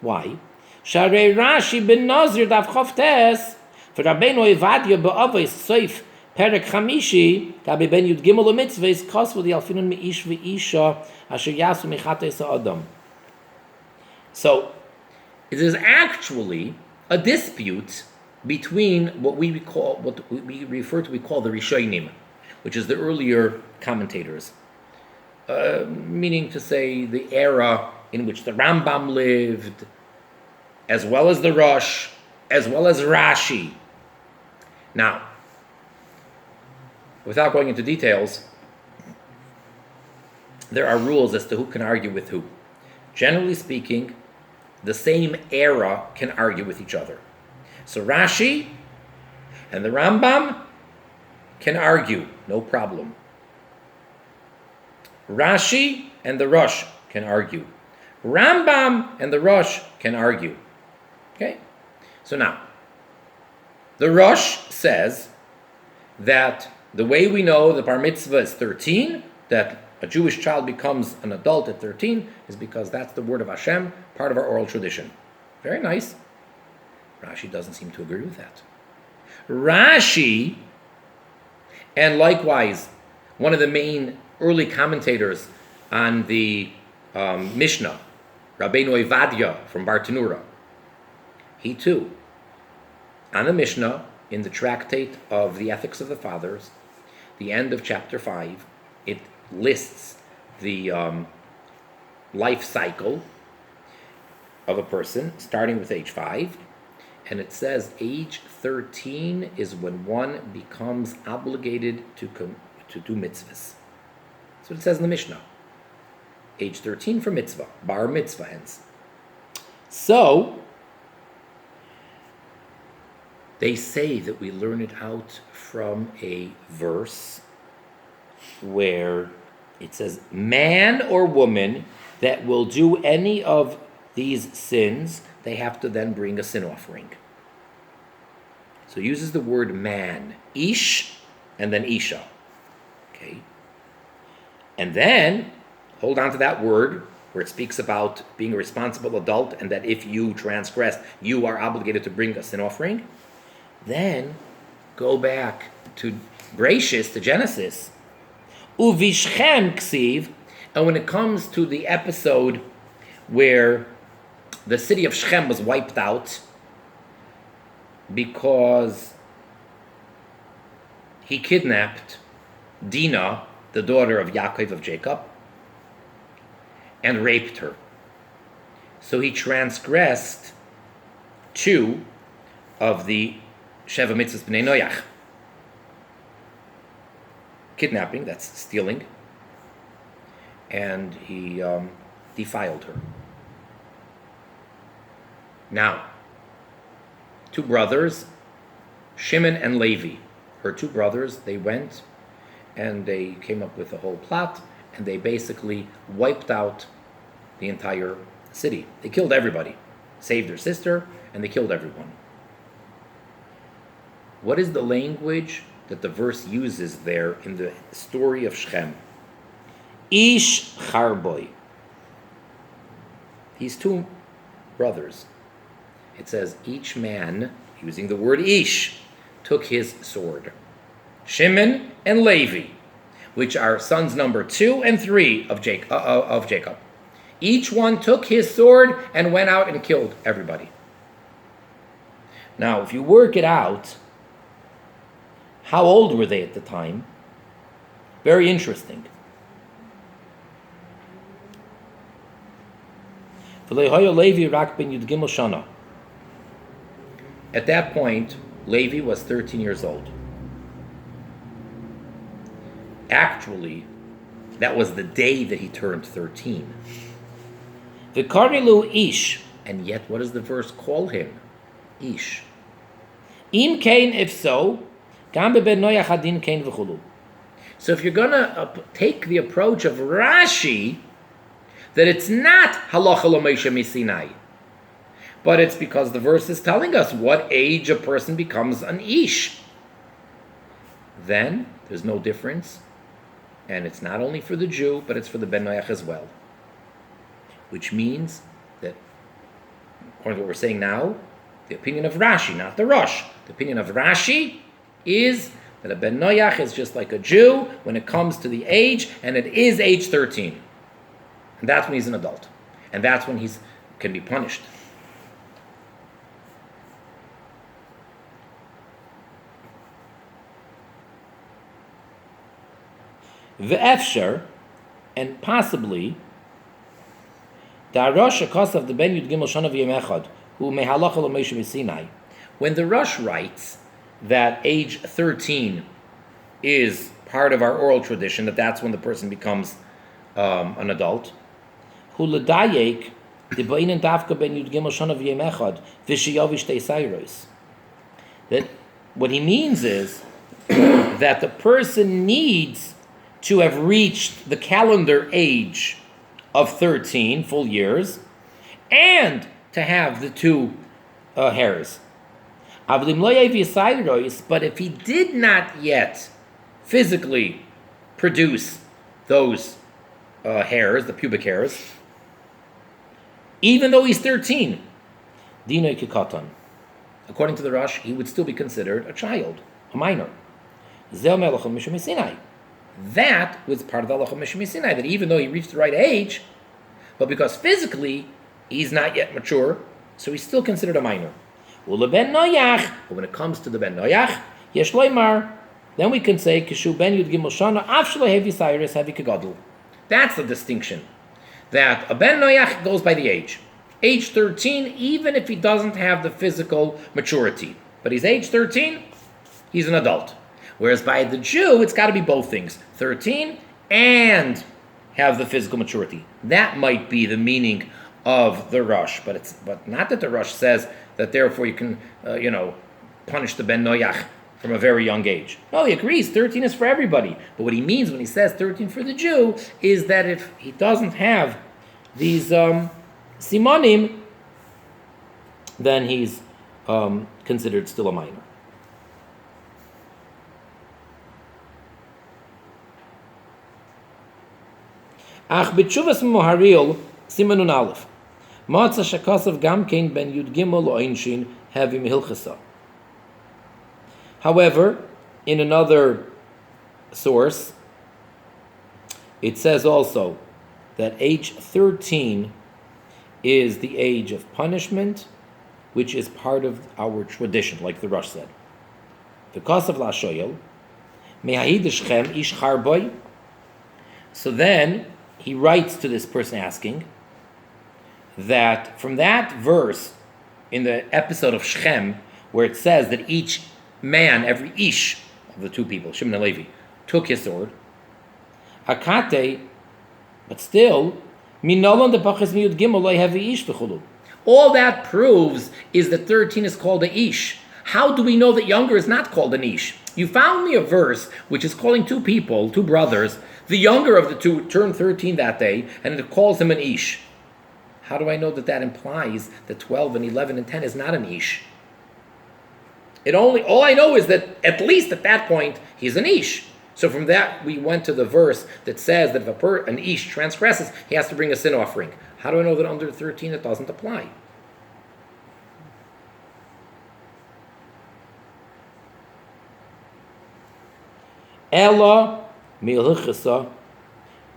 Why? Sharei Rashi ben Nazir daf choftes, for Rabbeinu Evadia be'avos soif perek chamishi, gabi ben yud gimel u'mitzvahs kosvu di alfinun me'ish ve'isha asher yasu mechates ha'adam. So, it is actually a dispute between what we call the Rishonim, which is the earlier commentators, meaning to say the era in which the Rambam lived, as well as the Rosh, as well as Rashi. Now, without going into details, there are rules as to who can argue with who. Generally speaking, the same era can argue with each other. So Rashi and the Rambam can argue, no problem. Rashi and the Rosh can argue. Rambam and the Rosh can argue. Okay? So now, the Rosh says that the way we know the Bar Mitzva is 13, that a Jewish child becomes an adult at 13, is because that's the word of Hashem, part of our oral tradition. Very nice. Rashi doesn't seem to agree with that. Rashi, and likewise, one of the main early commentators on the Mishnah, Rabbeinu Evadia from Bar Tanura, he too, on the Mishnah, in the tractate of the Ethics of the Fathers, the end of chapter 5, it lists the life cycle of a person, starting with age 5, and it says age 13 is when one becomes obligated to do mitzvahs. So it says in the Mishnah. Age 13 for mitzvah, bar mitzvah hence. So, they say that we learn it out from a verse where it says, man or woman that will do any of these sins, they have to then bring a sin offering. So it uses the word man, ish, and then isha. Okay? And then, hold on to that word, where it speaks about being a responsible adult, and that if you transgress, you are obligated to bring a sin offering. Then, go back to Bereshis, to Genesis. Uvishchem ksiv, and when it comes to the episode where the city of Shechem was wiped out, because he kidnapped Dinah, the daughter of Yaakov of Jacob, and raped her. So he transgressed 2 of the Sheva Mitzvahs B'nei Noach. Kidnapping, that's stealing, and he defiled her. Now, 2 brothers, Shimon and Levi, her 2 brothers, they went and they came up with a whole plot, and they basically wiped out the entire city. They killed everybody, saved their sister, and they killed everyone. What is the language that the verse uses there in the story of Shechem? Ish Charboy. He's 2 brothers. It says each man, using the word Ish, took his sword. Shimon and Levi, which are sons number 2 and 3 of Jacob. Each one took his sword and went out and killed everybody. Now, if you work it out, how old were they at the time? Very interesting. At that point, Levi was 13 years old. Actually, that was the day that he turned 13. V'karilu ish, and yet what does the verse call him? Ish. Im kain, if so, gam beben noyach hadin kain v'chulu. So if you're going to take the approach of Rashi, that it's not halakha l'Moshe misinai, but it's because the verse is telling us what age a person becomes an ish, then there's no difference. And it's not only for the Jew, but it's for the Ben Noach as well. Which means that, according to what we're saying now, the opinion of Rashi, not the Rosh, the opinion of Rashi is that a Ben Noach is just like a Jew when it comes to the age, and it is age 13. And that's when he's an adult. And that's when he can be punished. Ve'efsher, and possibly, Da'arosh HaKos of the Ben Yud Gimel Shana V'yem Echad, who mehalach lo Moshe Misinai. When the Rosh writes that age 13 is part of our oral tradition, that's when the person becomes an adult, hu l'dayek de'ba'inen davka Ben Yud Gimel Shana V'yem Echad v'shiyavish te'isayros. That what he means is that the person needs to have reached the calendar age of 13 full years, and to have the 2 hairs. But if he did not yet physically produce those hairs, the pubic hairs, even though he's 13, Dinoi Kikatan. According to the Rosh, he would still be considered a child, a minor. That was part of the halakha Mishmi Sinai, that even though he reached the right age, but because physically he's not yet mature, so he's still considered a minor. But when it comes to the Ben Noach, yesh loymar, then we can say Kishu Ben Yud Gimel Shana Av Shelo Hevi Cyrus Hevi Kegadol. That's the distinction. That a Ben Noach goes by the age. Age 13, even if he doesn't have the physical maturity. But he's age 13, he's an adult. Whereas by the Jew, it's got to be both things, 13 and have the physical maturity. That might be the meaning of the Rosh, but not that the Rosh says that therefore you can, punish the Ben Noach from a very young age. No, he agrees, 13 is for everybody. But what he means when he says 13 for the Jew is that if he doesn't have these simonim, then he's considered still a minor. Ach b'tshuvas Moharil simanun aleph. Matza shakasav gam kein ben yud gimel oinshin havim hilchasa. However, in another source, it says also that age 13 is the age of punishment, which is part of our tradition, like the Rosh said. Because of Lashoyel, Me'ahid ish charboy. So then he writes to this person asking that from that verse in the episode of Shechem, where it says that each man, every ish of the two people, Shimon and Levi, took his sword, Akate, but still, Minolon de Pachas Miyud Gimel loy hevi ish v'chulu. All that proves is that 13 is called a ish. How do we know that younger is not called an ish? You found me a verse which is calling two people, two brothers. The younger of the two turned 13 that day, and it calls him an ish. How do I know that that implies that 12 and 11 and 10 is not an ish? All I know is that at least at that point he's an ish. So from that we went to the verse that says that if an ish transgresses, he has to bring a sin offering. How do I know that under 13 it doesn't apply? Ella milchasa.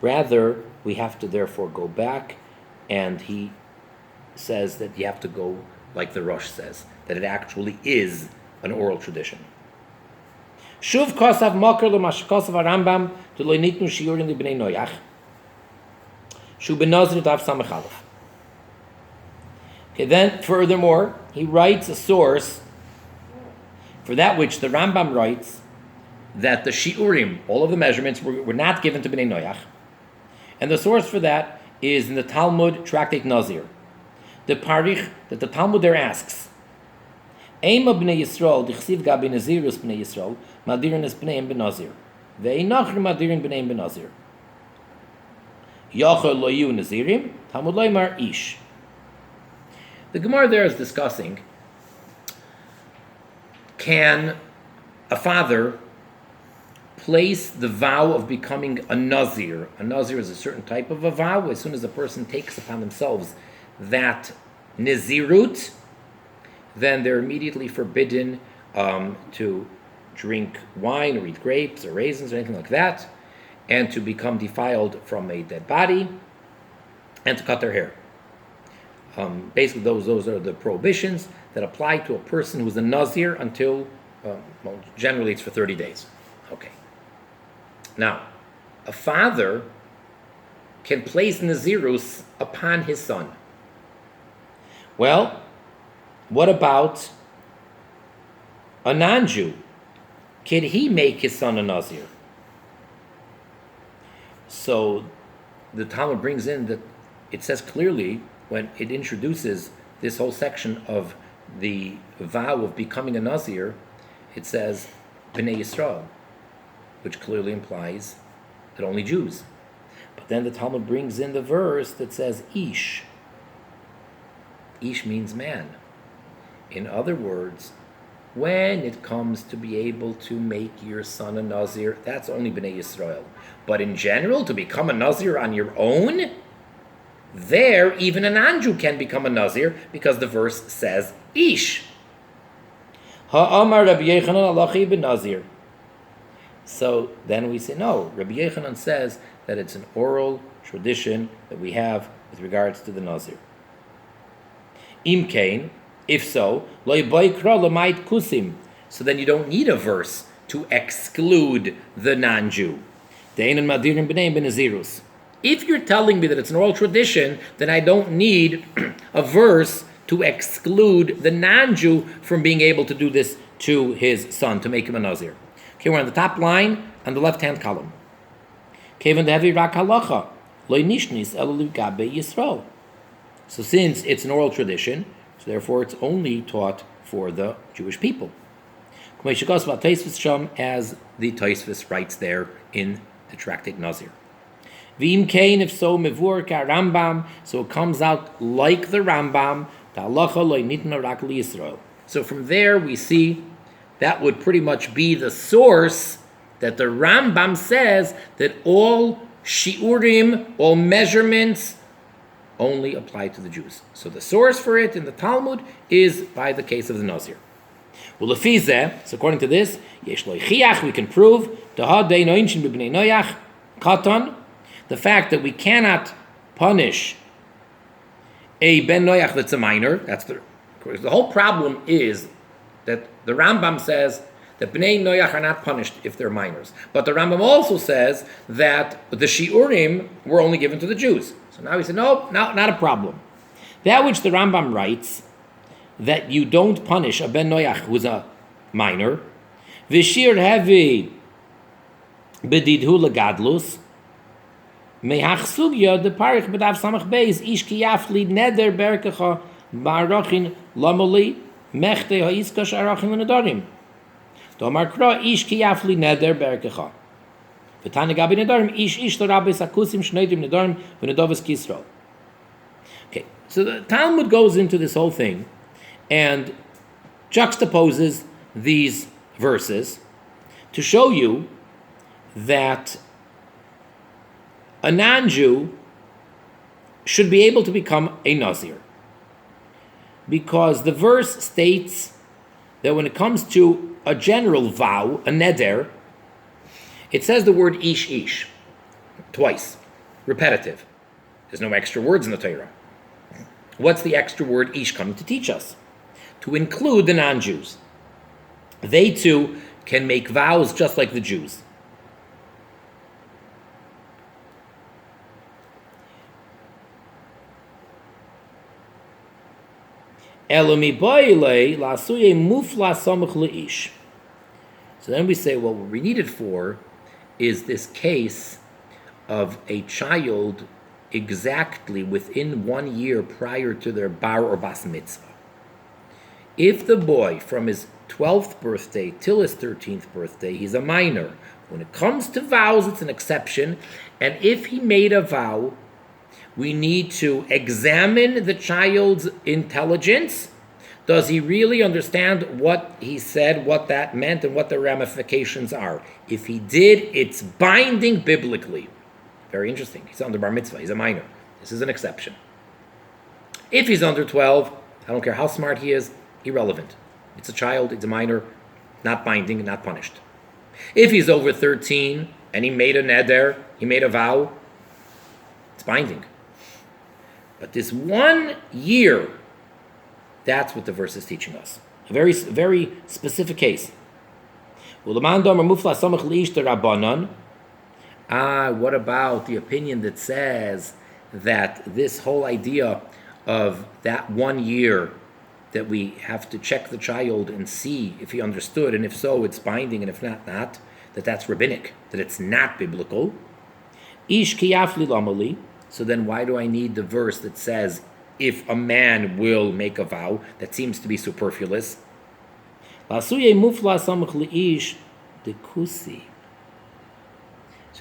Rather, we have to therefore go back, and he says that you have to go like the Rosh says, that it actually is an oral tradition. Shuv kosav makar l'mash kosav Rambam to lo nitnu shiurim libnei noyach. Shu benazir dav samach aleph. Okay, then furthermore, he writes a source for that which the Rambam writes that the shiurim, all of the measurements, were not given to bnei noyach, and the source for that is in the Talmud Tractate Nazir. The parich that the Talmud there asks, Eima b'nei Yisrael, dichsiv gabi nazirus b'nei Yisrael, madirin es b'neim b'nazir. Ve'einachri madirin b'neim b'nazir. Yachol lo yu nazirim, Talmud loymar ish. The Gemara there is discussing, can a father place the vow of becoming a nazir? A nazir is a certain type of a vow. As soon as a person takes upon themselves that nazirut, then they're immediately forbidden to drink wine or eat grapes or raisins or anything like that, and to become defiled from a dead body, and to cut their hair. Basically, those are the prohibitions that apply to a person who's a nazir until, generally it's for 30 days. Okay. Now, a father can place nazirus upon his son. Well, what about a non-Jew? Can he make his son a nazir? So the Talmud brings in that it says clearly when it introduces this whole section of the vow of becoming a nazir, it says Bnei Yisrael, which clearly implies that only Jews. But then the Talmud brings in the verse that says Ish. Ish means man. In other words, when it comes to be able to make your son a Nazir, that's only Bnei Yisrael. But in general, to become a Nazir on your own, there even a non-Jew can become a Nazir because the verse says Ish. Ha'amar Rabbi Yechanan alachi ben Nazir. So then we say, no, Rabbi Yechanan says that it's an oral tradition that we have with regards to the Nazir. Im kain, if so, lo yibaykra l'mayit kusim. So then you don't need a verse to exclude the non-Jew. De'ein madirin b'neim b'nazirus. If you're telling me that it's an oral tradition, then I don't need a verse to exclude the non-Jew from being able to do this to his son, to make him a Nazir. Okay, we're on the top line, on the left-hand column. Kevan dehevi rak halacka, lo nishnis elo l'gabe Yisrael. So since it's an oral tradition, so therefore it's only taught for the Jewish people. As the Tosfos writes there in the Tractate Nazir. V'im kain, if so, mevur ka Rambam, so it comes out like the Rambam, ta'alacha lo nitna rak l'Yisrael. So from there we see that would pretty much be the source that the Rambam says that all shiurim, all measurements, only apply to the Jews. So the source for it in the Talmud is by the case of the Nazir. Well, so according to this, we can prove the fact that we cannot punish a ben noyach that's a minor, that's the The whole problem is that the Rambam says that Bnei Noach are not punished if they're minors. But the Rambam also says that the Shiurim were only given to the Jews. So now he said, no, not a problem. That which the Rambam writes, that you don't punish a Ben Noach who's a minor, V'shir hevi bedidhu legadlus, mehach sugya de parich bedav samach beis, ish ki yafli neder berkecha barachin lamoli, mechte ha'iska sharachin l'nedarim. Tomar kra ish ki yafli neder berkecha. V'tane gabi nedarim, ish to rabbi sakusim shneidim nedarim v'nedavis kisro. Okay, so the Talmud goes into this whole thing and juxtaposes these verses to show you that a non-Jew should be able to become a Nazir. Because the verse states that when it comes to a general vow, a neder, it says the word ish twice, repetitive. There's no extra words in the Torah. What's the extra word ish coming to teach us? To include the non-Jews. They too can make vows just like the Jews. So then we say, well, what we need it for is this case of a child exactly within 1 year prior to their bar or bas mitzvah. If the boy from his 12th birthday till his 13th birthday, he's a minor. When it comes to vows, it's an exception. And if he made a vow, we need to examine the child's intelligence. Does he really understand what he said, what that meant, and what the ramifications are? If he did, it's binding biblically. Very interesting. He's under Bar Mitzvah. He's a minor. This is an exception. If he's under 12, I don't care how smart he is, irrelevant. It's a child, it's a minor, not binding, not punished. If he's over 13 and he made a neder, he made a vow, it's binding. But this 1 year, that's what the verse is teaching us. A very, very specific case. What about the opinion that says that this whole idea of that 1 year that we have to check the child and see if he understood, and if so, it's binding, and if not, that's rabbinic, that it's not biblical. Ish kiyafli lamali. So then why do I need the verse that says, if a man will make a vow? That seems to be superfluous. So he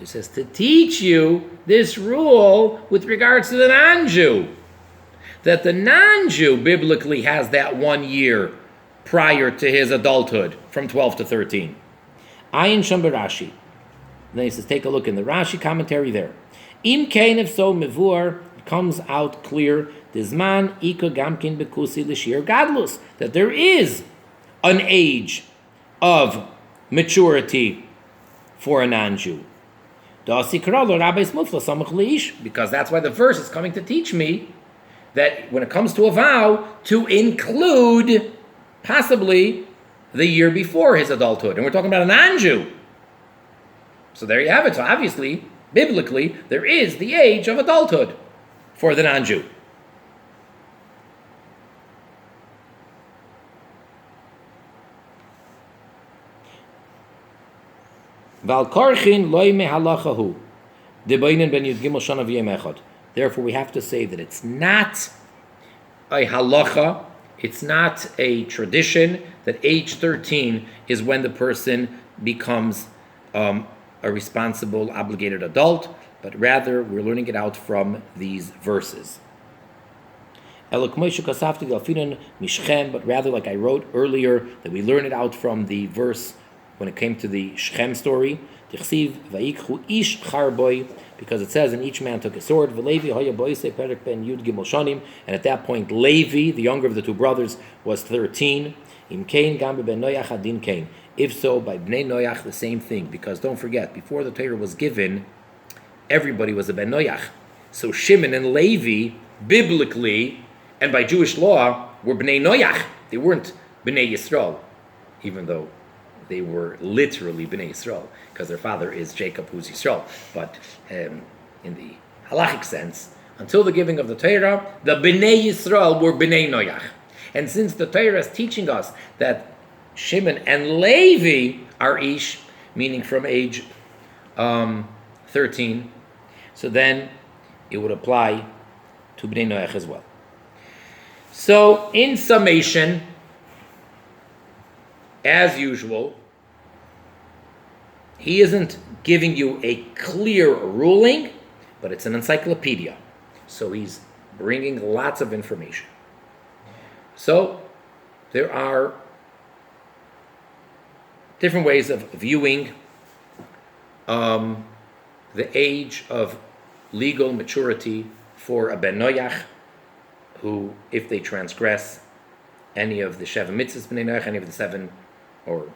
says, to teach you this rule with regards to the non-Jew, that the non-Jew biblically has that 1 year prior to his adulthood, from 12 to 13. Ayin Sham Rashi. Then he says, take a look in the Rashi commentary there. Im Kain, if so, Mivur, comes out clear, Dizman Ika Gamkin Bekusi Lishir Gadlus, that there is an age of maturity for a non-Jew. Because that's why the verse is coming to teach me that when it comes to a vow, to include possibly the year before his adulthood. And we're talking about a non-Jew. So there you have it. So obviously, biblically, there is the age of adulthood for the non-Jew. Therefore, we have to say that it's not a halakha, it's not a tradition, that age 13 is when the person becomes a responsible, obligated adult, but rather we're learning it out from these verses. But rather, like I wrote earlier, that we learn it out from the verse when it came to the Shechem story, because it says, and each man took a sword, and at that point Levi, the younger of the two brothers, was 13. If so, by Bnei Noach, the same thing, because don't forget, before the Torah was given, everybody was a Ben Noach. So Shimon and Levi, biblically, and by Jewish law, were Bnei Noach. They weren't Bnei Yisrael, even though they were literally Bnei Yisrael, because their father is Jacob, who's Yisrael. But in the halakhic sense, until the giving of the Torah, the Bnei Yisrael were Bnei Noach. And since the Torah is teaching us that Shimon and Levi are Ish, meaning from age 13, so then it would apply to Bnei Noach as well. So, in summation, as usual, he isn't giving you a clear ruling, but it's an encyclopedia. So he's bringing lots of information. So there are different ways of viewing the age of legal maturity for a ben noyach, who, if they transgress any of the Sheva Mitzvahs b'nei noyach, any of the 7 or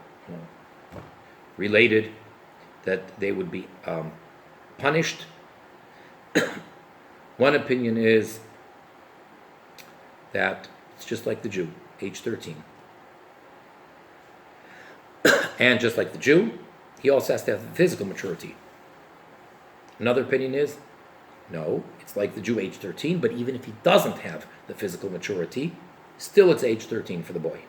related, that they would be punished. One opinion is that it's just like the Jew, age 13. And just like the Jew, he also has to have physical maturity. Another opinion is, no, it's like the Jew, age 13, but even if he doesn't have the physical maturity, still it's age 13 for the boy.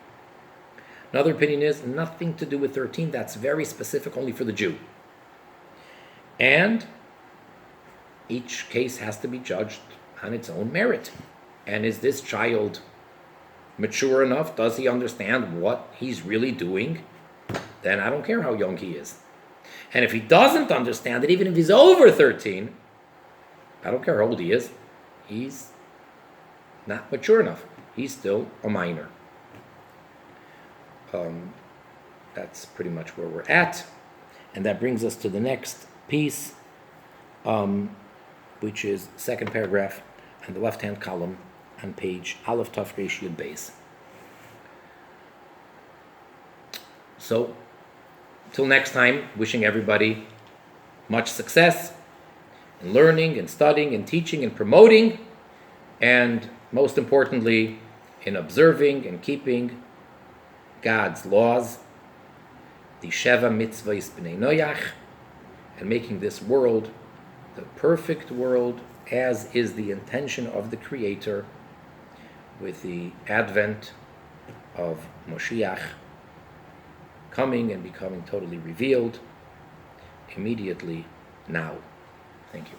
Another opinion is nothing to do with 13, that's very specific only for the Jew. And each case has to be judged on its own merit. And is this child mature enough? Does he understand what he's really doing? Then I don't care how young he is. And if he doesn't understand it, even if he's over 13, I don't care how old he is, he's not mature enough. He's still a minor. That's pretty much where we're at. And that brings us to the next piece, which is second paragraph on the left-hand column on page Aleph Taf Reish Yud Beis. So, till next time, wishing everybody much success in learning and studying and teaching and promoting, and most importantly, in observing and keeping God's laws, the Sheva Mitzvahs b'nei Noach, and making this world the perfect world as is the intention of the Creator, with the advent of Moshiach coming and becoming totally revealed immediately now. Thank you.